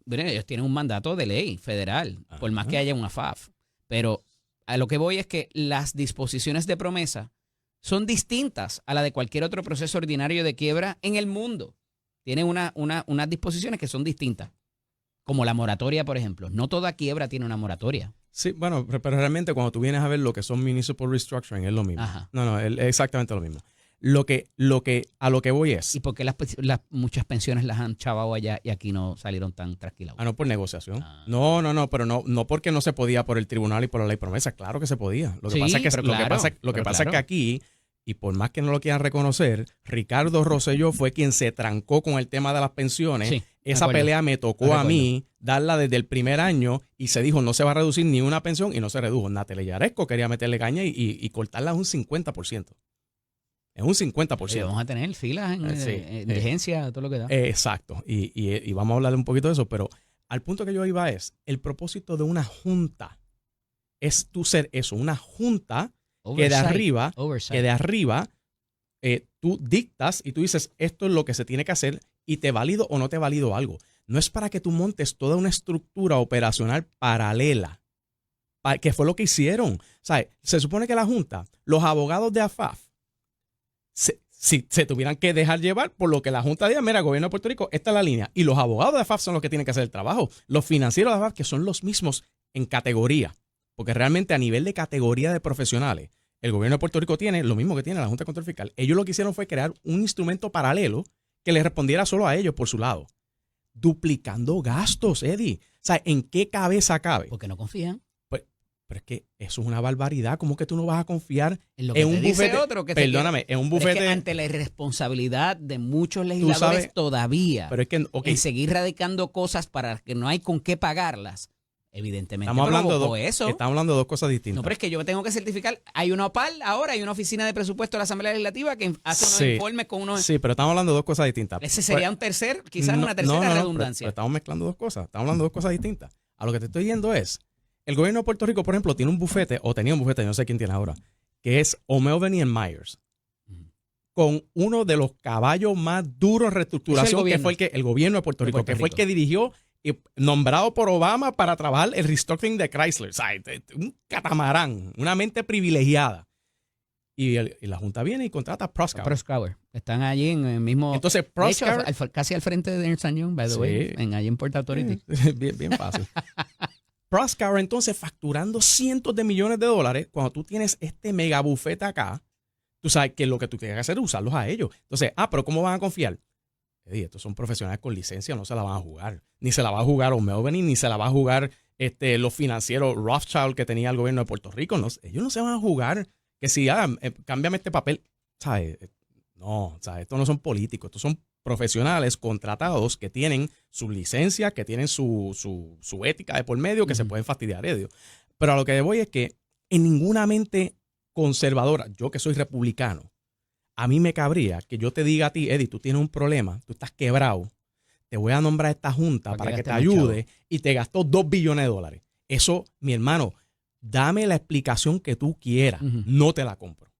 ellos tienen un mandato de ley federal, por más que haya una FAF. Pero a lo que voy es que las disposiciones de promesa son distintas a la de cualquier otro proceso ordinario de quiebra en el mundo. Tienen unas disposiciones que son distintas. Como la moratoria, por ejemplo. No toda quiebra tiene una moratoria. Sí, bueno, pero realmente cuando tú vienes a ver lo que son municipal restructuring es lo mismo. Ajá. No, es exactamente lo mismo. A lo que voy es. ¿Y por qué muchas pensiones las han chavado allá y aquí no salieron tan trasquilados? No, por negociación. No, pero no porque no se podía por el tribunal y por la ley promesa. Claro que se podía. Lo que pasa es que aquí, y por más que no lo quieran reconocer, Ricardo Rosselló fue quien se trancó con el tema de las pensiones. Sí, esa pelea me tocó a mí darla desde el primer año y se dijo no se va a reducir ni una pensión y no se redujo. Natalia Yaresco quería meterle caña y cortarla un 50%. Es un 50%. Sí, vamos a tener filas en diligencia, todo lo que da. Exacto. Y vamos a hablar un poquito de eso, pero al punto que yo iba es, el propósito de una junta es tú ser eso, una junta que de arriba, tú dictas y tú dices, esto es lo que se tiene que hacer y te valido o no te valido algo. No es para que tú montes toda una estructura operacional paralela, que fue lo que hicieron. ¿Sabes? Se supone que la junta, los abogados de AFAF, si se tuvieran que dejar llevar por lo que la Junta diga, mira, gobierno de Puerto Rico, esta es la línea. Y los abogados de AFAF son los que tienen que hacer el trabajo. Los financieros de AFAF, que son los mismos en categoría. Porque realmente a nivel de categoría de profesionales, el gobierno de Puerto Rico tiene lo mismo que tiene la Junta de Control Fiscal. Ellos lo que hicieron fue crear un instrumento paralelo que les respondiera solo a ellos por su lado. Duplicando gastos, Eddie. O sea, ¿en qué cabeza cabe? Porque no confían. Pero es que eso es una barbaridad. ¿Cómo que tú no vas a confiar en lo que un dice bufete? Otro que Perdóname, en un bufete. Es que ante la irresponsabilidad de muchos legisladores todavía, pero es que, en seguir radicando cosas para que no hay con qué pagarlas, evidentemente estamos hablando de dos cosas distintas. No, pero es que yo tengo que certificar. Hay una OPAL ahora, hay una oficina de presupuesto de la Asamblea Legislativa que hace unos informes con unos. Sí, pero estamos hablando de dos cosas distintas. Ese sería un tercer, quizás una tercera redundancia. Pero estamos mezclando dos cosas. Estamos hablando de dos cosas distintas. A lo que te estoy diciendo es. El gobierno de Puerto Rico, por ejemplo, tiene un bufete, o tenía un bufete, no sé quién tiene ahora, que es O'Melveny & Myers, con uno de los caballos más duros en reestructuración, que fue el gobierno de Puerto Rico, que fue el que dirigió y nombrado por Obama para trabajar el restructuring de Chrysler. O sea, un catamarán, una mente privilegiada. Y la Junta viene y contrata a Proskauer. Están allí en el mismo. Entonces, Proskauer. De hecho, casi al frente de Ernst & Young, by the way, allí en Port Authority. Bien fácil. Proskauer entonces facturando cientos de millones de dólares cuando tú tienes este mega bufete acá, tú sabes que lo que tú tienes que hacer es usarlos a ellos. Entonces, pero ¿cómo van a confiar? Estos son profesionales con licencia, no se la van a jugar. Ni se la va a jugar O'Melveny, ni se la va a jugar los financieros Rothschild que tenía el gobierno de Puerto Rico. No, ellos no se van a jugar que si cámbiame este papel. ¿Sabes? No, ¿sabes? Estos no son políticos, estos son profesionales contratados que tienen su licencia, que tienen su ética de por medio, que se pueden fastidiar ellos. Pero a lo que voy es que en ninguna mente conservadora, yo que soy republicano, a mí me cabría que yo te diga a ti, Eddie, tú tienes un problema, tú estás quebrado, te voy a nombrar a esta junta para que te ayude y te gastó $2 billones. Eso, mi hermano, dame la explicación que tú quieras, no te la compro.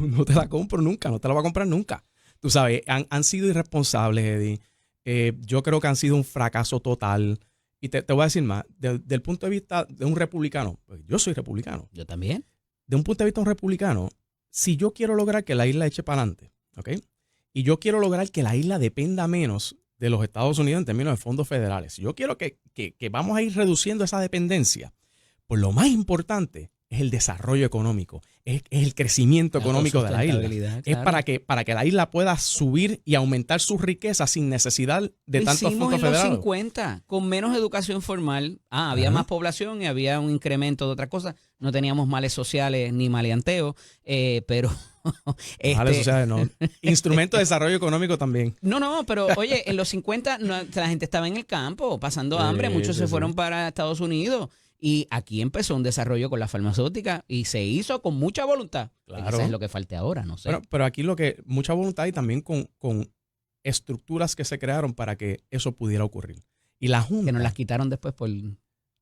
No te la compro nunca, no te la voy a comprar nunca. Tú sabes, han sido irresponsables, Eddie. Yo creo que han sido un fracaso total. Y te voy a decir más, del punto de vista de un republicano, pues yo soy republicano. Yo también. De un punto de vista de un republicano, si yo quiero lograr que la isla eche para adelante, ¿ok? Y yo quiero lograr que la isla dependa menos de los Estados Unidos en términos de fondos federales, si yo quiero que vamos a ir reduciendo esa dependencia, pues lo más importante es el desarrollo económico, es el crecimiento económico de la isla. Claro. Es para que la isla pueda subir y aumentar sus riquezas sin necesidad de tantos fondos federales. En los 50, con menos educación formal, había más población y había un incremento de otra cosa. No teníamos males sociales ni maleanteo, pero... Males sociales no. Instrumento de desarrollo económico también. No, pero oye, en los 50 la gente estaba en el campo pasando hambre, muchos se fueron para Estados Unidos. Y aquí empezó un desarrollo con la farmacéutica y se hizo con mucha voluntad. Claro. Eso es lo que falte ahora, no sé. Pero aquí mucha voluntad y también con estructuras que se crearon para que eso pudiera ocurrir. Y la Junta... Que nos las quitaron después por...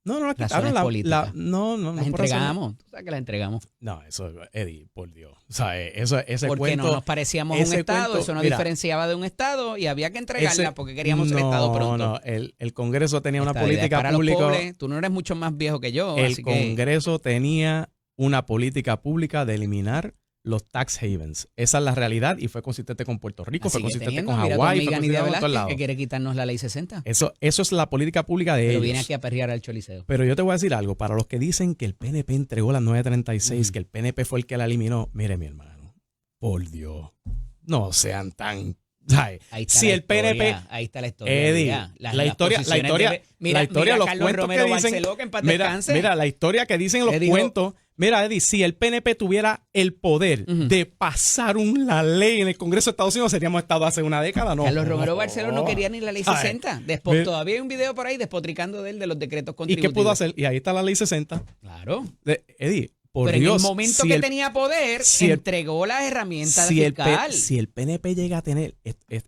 No, las quitaron. Las entregamos. ¿Tú sabes que las entregamos? No, eso, Eddie, por Dios. O sea, ese porque cuento... no nos parecíamos un estado, eso nos diferenciaba de un estado y había que entregarla porque queríamos ser estado pronto. No, el Congreso tenía una política para pública... Los pobres, tú no eres mucho más viejo que yo. El Congreso tenía una política pública de eliminar los tax havens. Esa es la realidad y fue consistente con Puerto Rico, fue consistente con Hawái, fue consistente con todos lados. Que quiere quitarnos la ley 60. Eso es la política pública de ellos. Pero viene aquí a perrear al Choliseo. Pero yo te voy a decir algo, para los que dicen que el PNP entregó la 936, que el PNP fue el que la eliminó, mire mi hermano, Por Dios, no sean tan... ¿sabes? Ahí está Si la el historia, PNP... ahí está la historia. Eddie, mira, la historia, mira, los Carlos cuentos Romero que dicen... Barceló, que en paz Mira, descanse. mira, la historia que dicen los Él dijo- cuentos... Mira, Eddie, si el PNP tuviera el poder de pasar una ley en el Congreso de Estados Unidos, seríamos estado hace una década, ¿no? Carlos Romero Barceló no quería ni la ley Ay, 60. Todavía hay un video por ahí despotricando de él de los decretos ¿Y contributivos. qué pudo hacer? Y ahí está la ley 60. Claro. Eddie, por Pero Dios. en el momento si que el- tenía poder, si el- entregó las herramientas si el, fiscal. si el PNP llega a tener,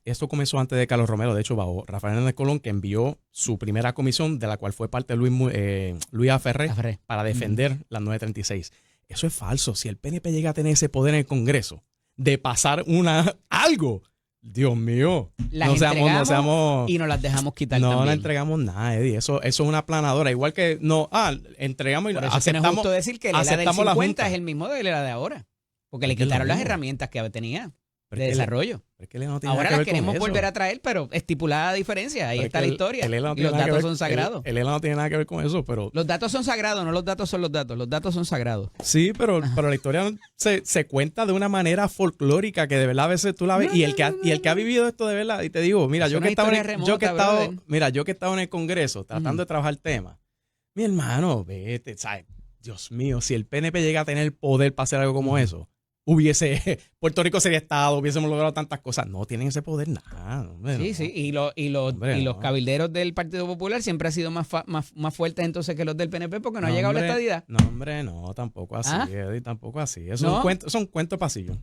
esto comenzó antes de Carlos Romero, de hecho, bajo Rafael Hernández Colón, que envió su primera comisión, de la cual fue parte Luis Aferré, Aferré. para defender las 936. Eso es falso. Si el PNP llega a tener ese poder en el Congreso de pasar algo, Dios mío, Las no entregamos seamos... y nos las dejamos quitar No también. le entregamos nada, Eddie. Eso es una planadora. Igual que entregamos y Por eso es que no es aceptamos. justo decir que el ELA del aceptamos la 50 Junta. es el mismo de la de ahora. Porque le Es que es lo quitaron las mismo. herramientas que tenía Pero de es que desarrollo. Pero es que él no tiene Ahora nada que las ver con queremos eso. volver a traer, pero estipulada la diferencia. Ahí Pero está es la que historia. el ELA no Y tiene los nada que datos ver- son sagrados. El ELA no tiene nada que ver con eso, pero... Los datos son sagrados, no los datos son los datos. Los datos son sagrados. Sí, pero la historia se cuenta de una manera folclórica que de verdad a veces tú la ves. No, y el que ha vivido esto de verdad, y te digo, mira, Es yo una que he estado historia remota, brother. yo que he estado en el Congreso tratando de trabajar temas, mi hermano, vete, ¿sabes? Dios mío, si el PNP llega a tener poder para hacer algo como eso, Puerto Rico sería Estado, hubiésemos logrado tantas cosas. No tienen ese poder, nada. Hombre, Sí, no. sí. Y los Hombre, cabilderos del Partido Popular siempre han sido más fuertes entonces que los del PNP porque no ha llegado la hombre, estadidad. No, hombre, no, tampoco así, ¿Ah? Eddie, tampoco así. Eso ¿No? son cuentos pasillos.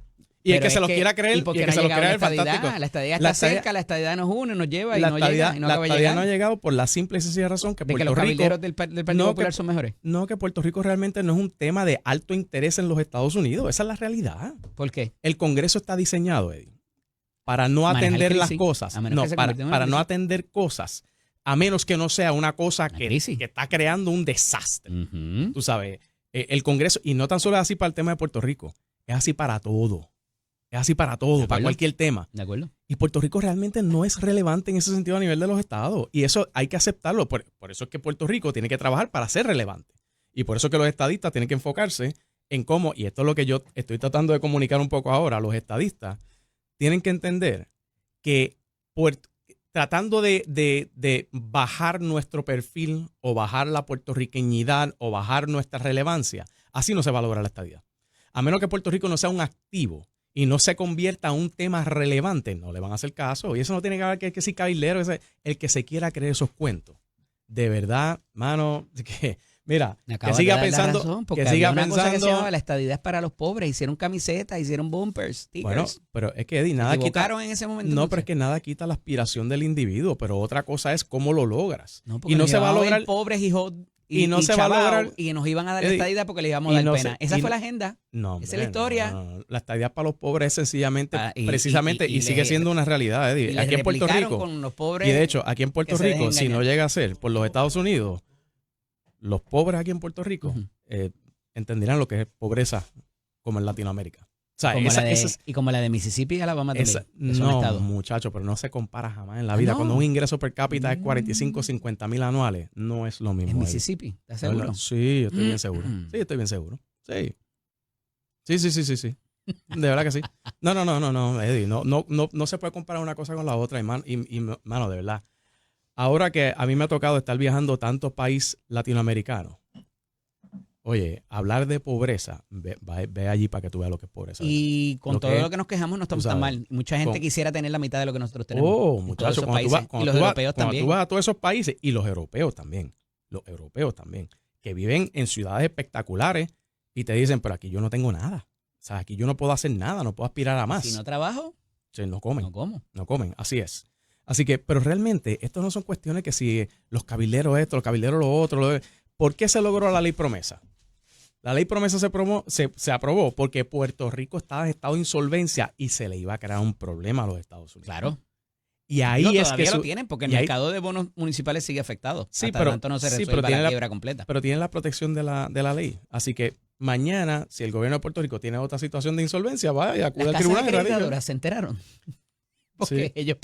Y el Pero que es se los quiera creer, ¿y por y qué el que no se ha los llegado quiera la creer, estadidad? fantástico. La estadidad La está estadidad- cerca, la estadidad nos une, nos lleva y La no llega estadidad y no acaba de no llegar. ha llegado por la simple y sencilla razón que De que Puerto los Rico... cabilderos del Partido No, Popular que- son mejores. No, que Puerto Rico realmente no es un tema de alto interés en los Estados Unidos. Esa es la realidad. ¿Por qué? El Congreso está diseñado, Eddie, para no Manejar atender las crisis, cosas. a menos No, que se para convierta en una no crisis. atender cosas, a menos que no sea una cosa Una que crisis. está creando un desastre. Ujú. Tú sabes, el Congreso, y no tan solo es así para el tema de Puerto Rico, es así para todo. Es así para todo, para acuerdo. cualquier tema. ¿De acuerdo? Y Puerto Rico realmente no es relevante en ese sentido a nivel de los estados. Y eso hay que aceptarlo. Por eso es que Puerto Rico tiene que trabajar para ser relevante. Y por eso es que los estadistas tienen que enfocarse en cómo, y esto es lo que yo estoy tratando de comunicar un poco ahora, los estadistas tienen que entender que tratando de bajar nuestro perfil o bajar la puertorriqueñidad o bajar nuestra relevancia, así no se va a lograr la estadidad. A menos que Puerto Rico no sea un activo y no se convierta en un tema relevante, no le van a hacer caso. Y eso no tiene que ver que si cabildero, el que se quiera creer esos cuentos. De verdad, mano, que mira, Me que acabas siga de dar la pensando, razón, porque que siga había una cosa que se pensando. llamaba la estadidad es para los pobres. Hicieron camisetas, hicieron bumpers, stickers. Bueno, pero es que Eddie, nada Se quita. equivocaron en ese momento. No, entonces. pero es que nada quita la aspiración del individuo, pero otra cosa es cómo lo logras. No, porque Y no nos se va a íbamos lograr. pobres y no se va a chavaos, lograr- y nos iban a dar la Eddie, estadidad porque les íbamos y a dar no pena. se- Esa y fue no- la agenda. No, Esa es hombre, la historia. no. La estadía para los pobres es sencillamente, Y precisamente, y sigue le- siendo una realidad, Eddie. Y Aquí en Puerto replicaron Rico. con los pobres. Y de hecho, aquí en Puerto que se dejen Rico, si no engañar. llega a ser por los Estados Unidos, los pobres aquí en Puerto Rico Ujú. entenderán lo que es pobreza como en Latinoamérica. O sea, como esa, la de, esa es- y como la de Mississippi y Alabama también. esa- que son no, estados. muchacho, pero no se compara jamás en la Ah, vida. no. Cuando un ingreso per cápita es 45, 50 mil anuales, no es lo mismo. En Eddie. Mississippi, ¿estás No, seguro? no, sí, yo estoy bien seguro. Sí, estoy bien seguro. Sí. Sí. De verdad que sí. No, Eddie. No se puede comparar una cosa con la otra, mano, mano, de verdad. Ahora que a mí me ha tocado estar viajando tantos países latinoamericanos, oye, hablar de pobreza, ve allí para que tú veas lo que es pobreza. Y con Lo todo que- lo que nos quejamos no estamos tú tan sabes, mal. Mucha gente con- quisiera tener la mitad de lo que nosotros tenemos. Oh, en todos muchachos, esos cuando tú países. vas, Y los europeos cuando también. tú vas a todos esos países, y los europeos también, que viven en ciudades espectaculares y te dicen, pero aquí yo no tengo nada. O sea, aquí yo no puedo hacer nada, no puedo aspirar a más. Si no trabajo, Sí, no comen. no como. No comen, así es. Así que, pero realmente, esto no son cuestiones que si los cabilderos esto, los cabilderos lo otro. ¿Por qué se logró la ley promesa? La ley promesa se aprobó porque Puerto Rico estaba en estado de insolvencia y se le iba a crear un problema a los Estados Unidos. Claro. Y ahí Digo, es que todavía lo tienen porque el y ahí- mercado de bonos municipales sigue afectado. Sí, Hasta pero- tanto no se sí, resuelva pero tiene la la- quiebra completa. pero tienen la protección de la ley. Así que mañana, si el gobierno de Puerto Rico tiene otra situación de insolvencia, va y acude Las al casas tribunal. y radica. acreditadoras se enteraron. Porque Sí. ellos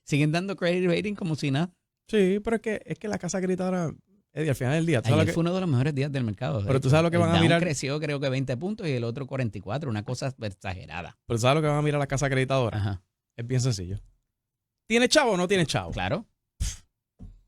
siguen dando credit rating como si nada. Sí, pero es que la casa acreditadora, Eddie, al final del día. Ayer fue uno de los mejores días del mercado. Pero tú sabes lo que van a mirar. Creció creo que 20 puntos y el otro 44, una cosa exagerada. Pero tú sabes lo que van a mirar la casa acreditadora. Ajá. Es bien sencillo. ¿Tiene chavo o no tiene chavo? Claro.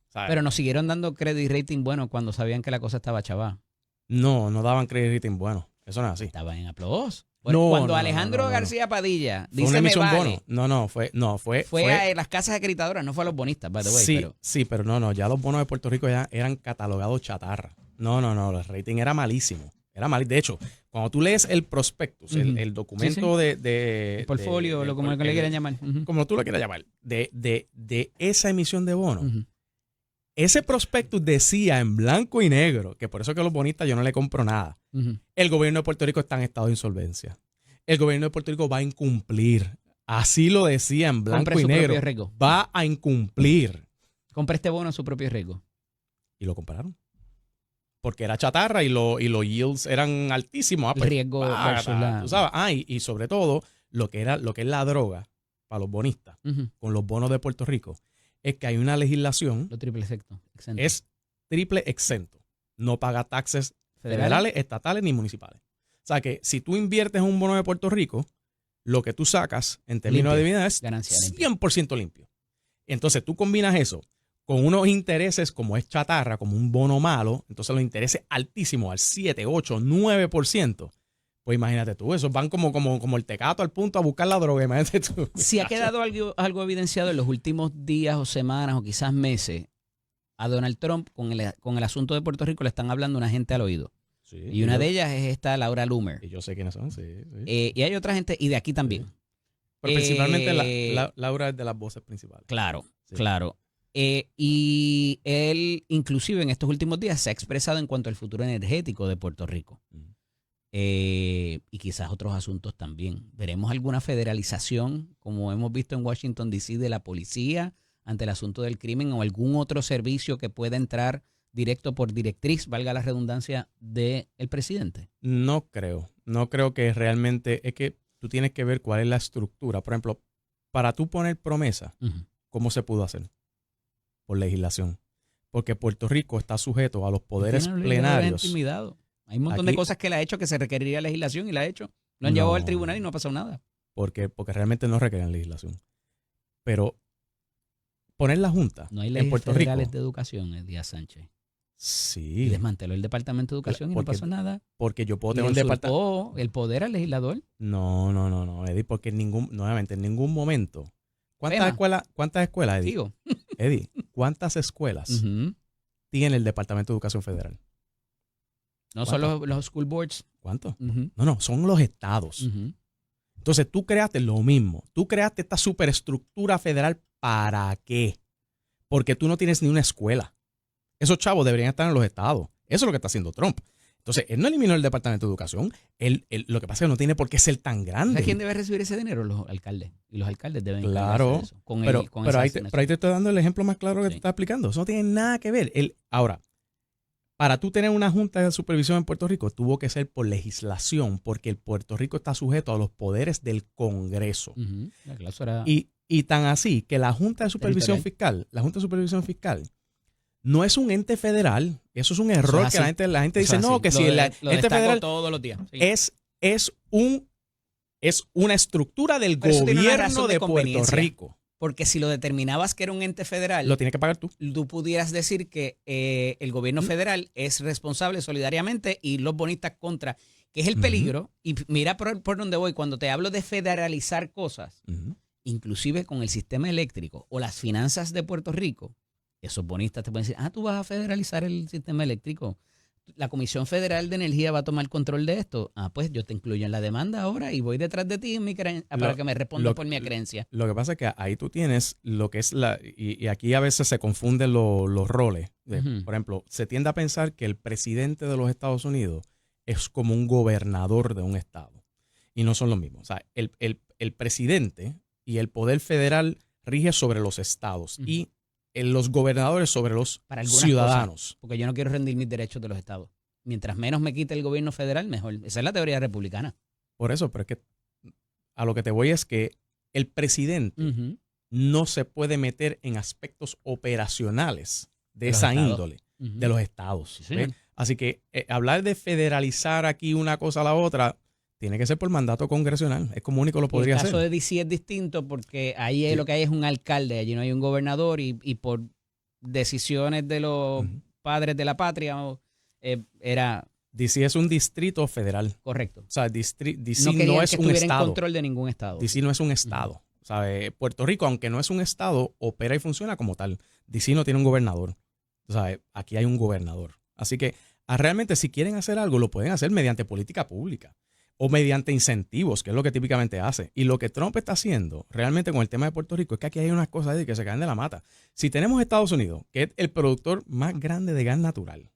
¿Sabes? Pero nos siguieron dando credit rating bueno cuando sabían que la cosa estaba chavada. No daban credit rating bueno. Eso no es así. Estaba en aplausos. No, cuando Alejandro García Padilla fue una dice emisión me vale, bono. Fue a las casas acreditadoras, no fue a los bonistas, by the way. Sí, pero ya los bonos de Puerto Rico ya eran catalogados chatarra. No, el rating era malísimo. Era mal. De hecho, cuando tú lees el prospectus, el documento de el portfolio, como le quieran llamar. Como tú lo quieras llamar, de esa emisión de bonos, ese prospectus decía en blanco y negro, que por eso que a los bonistas yo no le compro nada. El gobierno de Puerto Rico está en estado de insolvencia. El gobierno de Puerto Rico va a incumplir. Así lo decía en blanco y negro. Va a incumplir. Compre este bono a su propio riesgo. Y lo compraron. Porque era chatarra y los yields eran altísimos. El riesgo versus la... Tú sabes. Y sobre todo, lo que es la droga para los bonistas, con los bonos de Puerto Rico, es que hay una legislación. Lo triple exento. Es triple exento. No paga taxes federales, estatales ni municipales. O sea que si tú inviertes en un bono de Puerto Rico, lo que tú sacas en términos de dividendo es ganancia 100% limpio. Entonces tú combinas eso con unos intereses como es chatarra, como un bono malo, entonces los intereses altísimos al 7, 8, 9%. Pues imagínate tú, esos van como el tecato al punto a buscar la droga, imagínate tú. Si ha quedado algo evidenciado en los últimos días o semanas o quizás meses, a Donald Trump con el asunto de Puerto Rico le están hablando una gente al oído. Sí, y una de ellas es esta Laura Loomer. Y yo sé quiénes son, sí. Y hay otra gente, y de aquí también. Sí. Pero principalmente Laura es de las voces principales. Claro, sí. Claro. Y él, inclusive en estos últimos días, se ha expresado en cuanto al futuro energético de Puerto Rico. Y quizás otros asuntos también. ¿Veremos alguna federalización, como hemos visto en Washington, D.C., de la policía ante el asunto del crimen o algún otro servicio que pueda entrar directo por directriz, valga la redundancia, del presidente? No creo que realmente, es que tú tienes que ver cuál es la estructura. Por ejemplo, para tú poner promesa, ¿cómo se pudo hacer? Por legislación. Porque Puerto Rico está sujeto a los poderes plenarios. Hay un montón de cosas que él ha hecho que se requeriría legislación y la ha hecho. Lo han llevado al tribunal y no ha pasado nada. Porque realmente no requieren legislación. Pero poner la Junta no hay leyes en Puerto Rico federales de educación, Díaz Sánchez. Sí. Y desmanteló el Departamento de Educación y no pasó nada. Porque yo puedo tener un departamento. ¿El poder al legislador? No, Eddie, porque en ningún momento. ¿Cuántas escuelas, Eddie? Digo. Eddie, ¿cuántas escuelas tiene el Departamento de Educación Federal? No son los school boards. ¿Cuántos? No, son los estados. Entonces tú creaste lo mismo. Tú creaste esta superestructura federal, ¿para qué? Porque tú no tienes ni una escuela. Esos chavos deberían estar en los estados. Eso es lo que está haciendo Trump. Entonces, él no eliminó el Departamento de Educación. Lo que pasa es que no tiene por qué ser tan grande. ¿Sabes quién debe recibir ese dinero? Los alcaldes. Y los alcaldes deben hacer eso. Pero ahí te estoy dando el ejemplo más claro que te está explicando. Eso no tiene nada que ver. Ahora, para tú tener una junta de supervisión en Puerto Rico, tuvo que ser por legislación, porque el Puerto Rico está sujeto a los poderes del Congreso. Y tan así que la Junta de Supervisión Fiscal, no es un ente federal. Eso es un error que la gente dice, no, que si el ente federal todos los días. Sí. es una estructura del gobierno de Puerto Rico. Porque si lo determinabas que era un ente federal, lo tienes que pagar tú. Tú pudieras decir que el gobierno federal es responsable solidariamente y los bonistas contra, que es el peligro. Y mira por dónde voy. Cuando te hablo de federalizar cosas, inclusive con el sistema eléctrico o las finanzas de Puerto Rico, esos bonistas te pueden decir, tú vas a federalizar el sistema eléctrico. La Comisión Federal de Energía va a tomar control de esto. Pues yo te incluyo en la demanda ahora y voy detrás de ti para que me respondas por mi creencia. Lo que pasa es que ahí tú tienes lo que es y aquí a veces se confunden los roles. Por ejemplo, se tiende a pensar que el presidente de los Estados Unidos es como un gobernador de un estado. Y no son lo mismo. O sea, el presidente y el poder federal rige sobre los estados y los gobernadores sobre los ciudadanos. Cosas, porque yo no quiero rendir mis derechos de los estados. Mientras menos me quite el gobierno federal, mejor. Esa es la teoría republicana. Por eso, pero es que a lo que te voy es que el presidente no se puede meter en aspectos operacionales de esa índole. de los estados. Sí, ¿Ves? Así que hablar de federalizar aquí una cosa a la otra tiene que ser por mandato congresional. Es como único lo podría hacer. El caso de D.C. es distinto porque ahí lo que hay es un alcalde, allí no hay un gobernador y por decisiones de los padres de la patria era... D.C. es un distrito federal. Correcto. O sea, D.C. no no es que un estado. en control de ningún estado. D.C. no es un estado. Puerto Rico, aunque no es un estado, opera y funciona como tal. D.C. no tiene un gobernador. Aquí hay un gobernador. Así que realmente si quieren hacer algo, lo pueden hacer mediante política pública o mediante incentivos, que es lo que típicamente hace. Y lo que Trump está haciendo realmente con el tema de Puerto Rico es que aquí hay unas cosas que se caen de la mata. Si tenemos Estados Unidos, que es el productor más grande de gas natural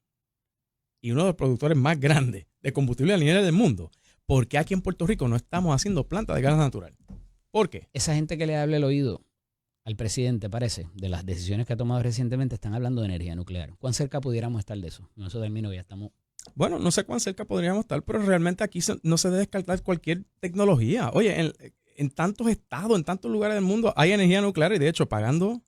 y uno de los productores más grandes de combustible a nivel del mundo, ¿por qué aquí en Puerto Rico no estamos haciendo plantas de gas natural? ¿Por qué? Esa gente que le habla el oído al presidente, parece, de las decisiones que ha tomado recientemente, están hablando de energía nuclear. ¿Cuán cerca pudiéramos estar de eso? No, eso termino, ya estamos... Bueno, no sé cuán cerca podríamos estar, pero realmente aquí no se debe descartar cualquier tecnología. Oye, en tantos estados, en tantos lugares del mundo hay energía nuclear y de hecho pagando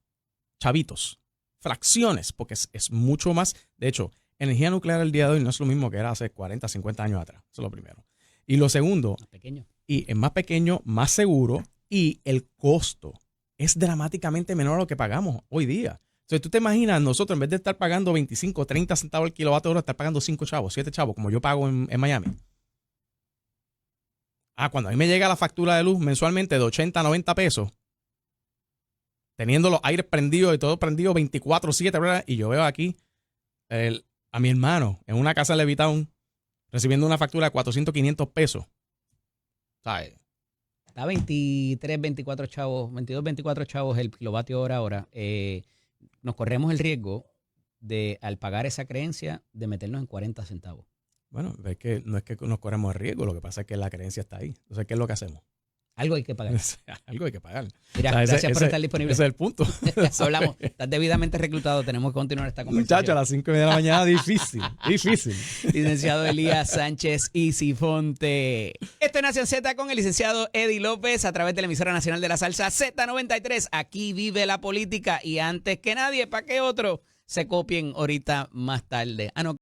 chavitos, fracciones, porque es mucho más. De hecho, energía nuclear el día de hoy no es lo mismo que era hace 40, 50 años atrás. Eso es lo primero. Y lo segundo, Más pequeño. Y es más pequeño, más seguro y el costo es dramáticamente menor a lo que pagamos hoy día. Entonces, tú te imaginas, nosotros en vez de estar pagando 25, 30 centavos el kilovatio hora, estar pagando 5 chavos, 7 chavos, como yo pago en Miami. Cuando a mí me llega la factura de luz mensualmente de 80 a 90 pesos, teniendo los aires prendidos y todo prendido 24/7, ¿verdad? Y yo veo aquí a mi hermano en una casa de Levitown recibiendo una factura de 400, 500 pesos. ¿Sabes? Está 23, 24 chavos, 22, 24 chavos el kilovatio hora ahora. Nos corremos el riesgo de, al pagar esa creencia, de meternos en 40 centavos. Bueno, es que no es que nos corremos el riesgo, lo que pasa es que la creencia está ahí. Entonces, ¿qué es lo que hacemos? Algo hay que pagar. Algo hay que pagar. Mira, gracias por estar disponible. Ese es el punto. Hablamos. Estás debidamente reclutado. Tenemos que continuar esta conversación. Muchacho, a las 5:30 de la mañana, difícil. Licenciado Elías Sánchez y Sifonte. Esto es Nación Z con el licenciado Eddie López a través de la emisora nacional de la salsa Z93. Aquí vive la política y antes que nadie, para que otros se copien ahorita más tarde. No.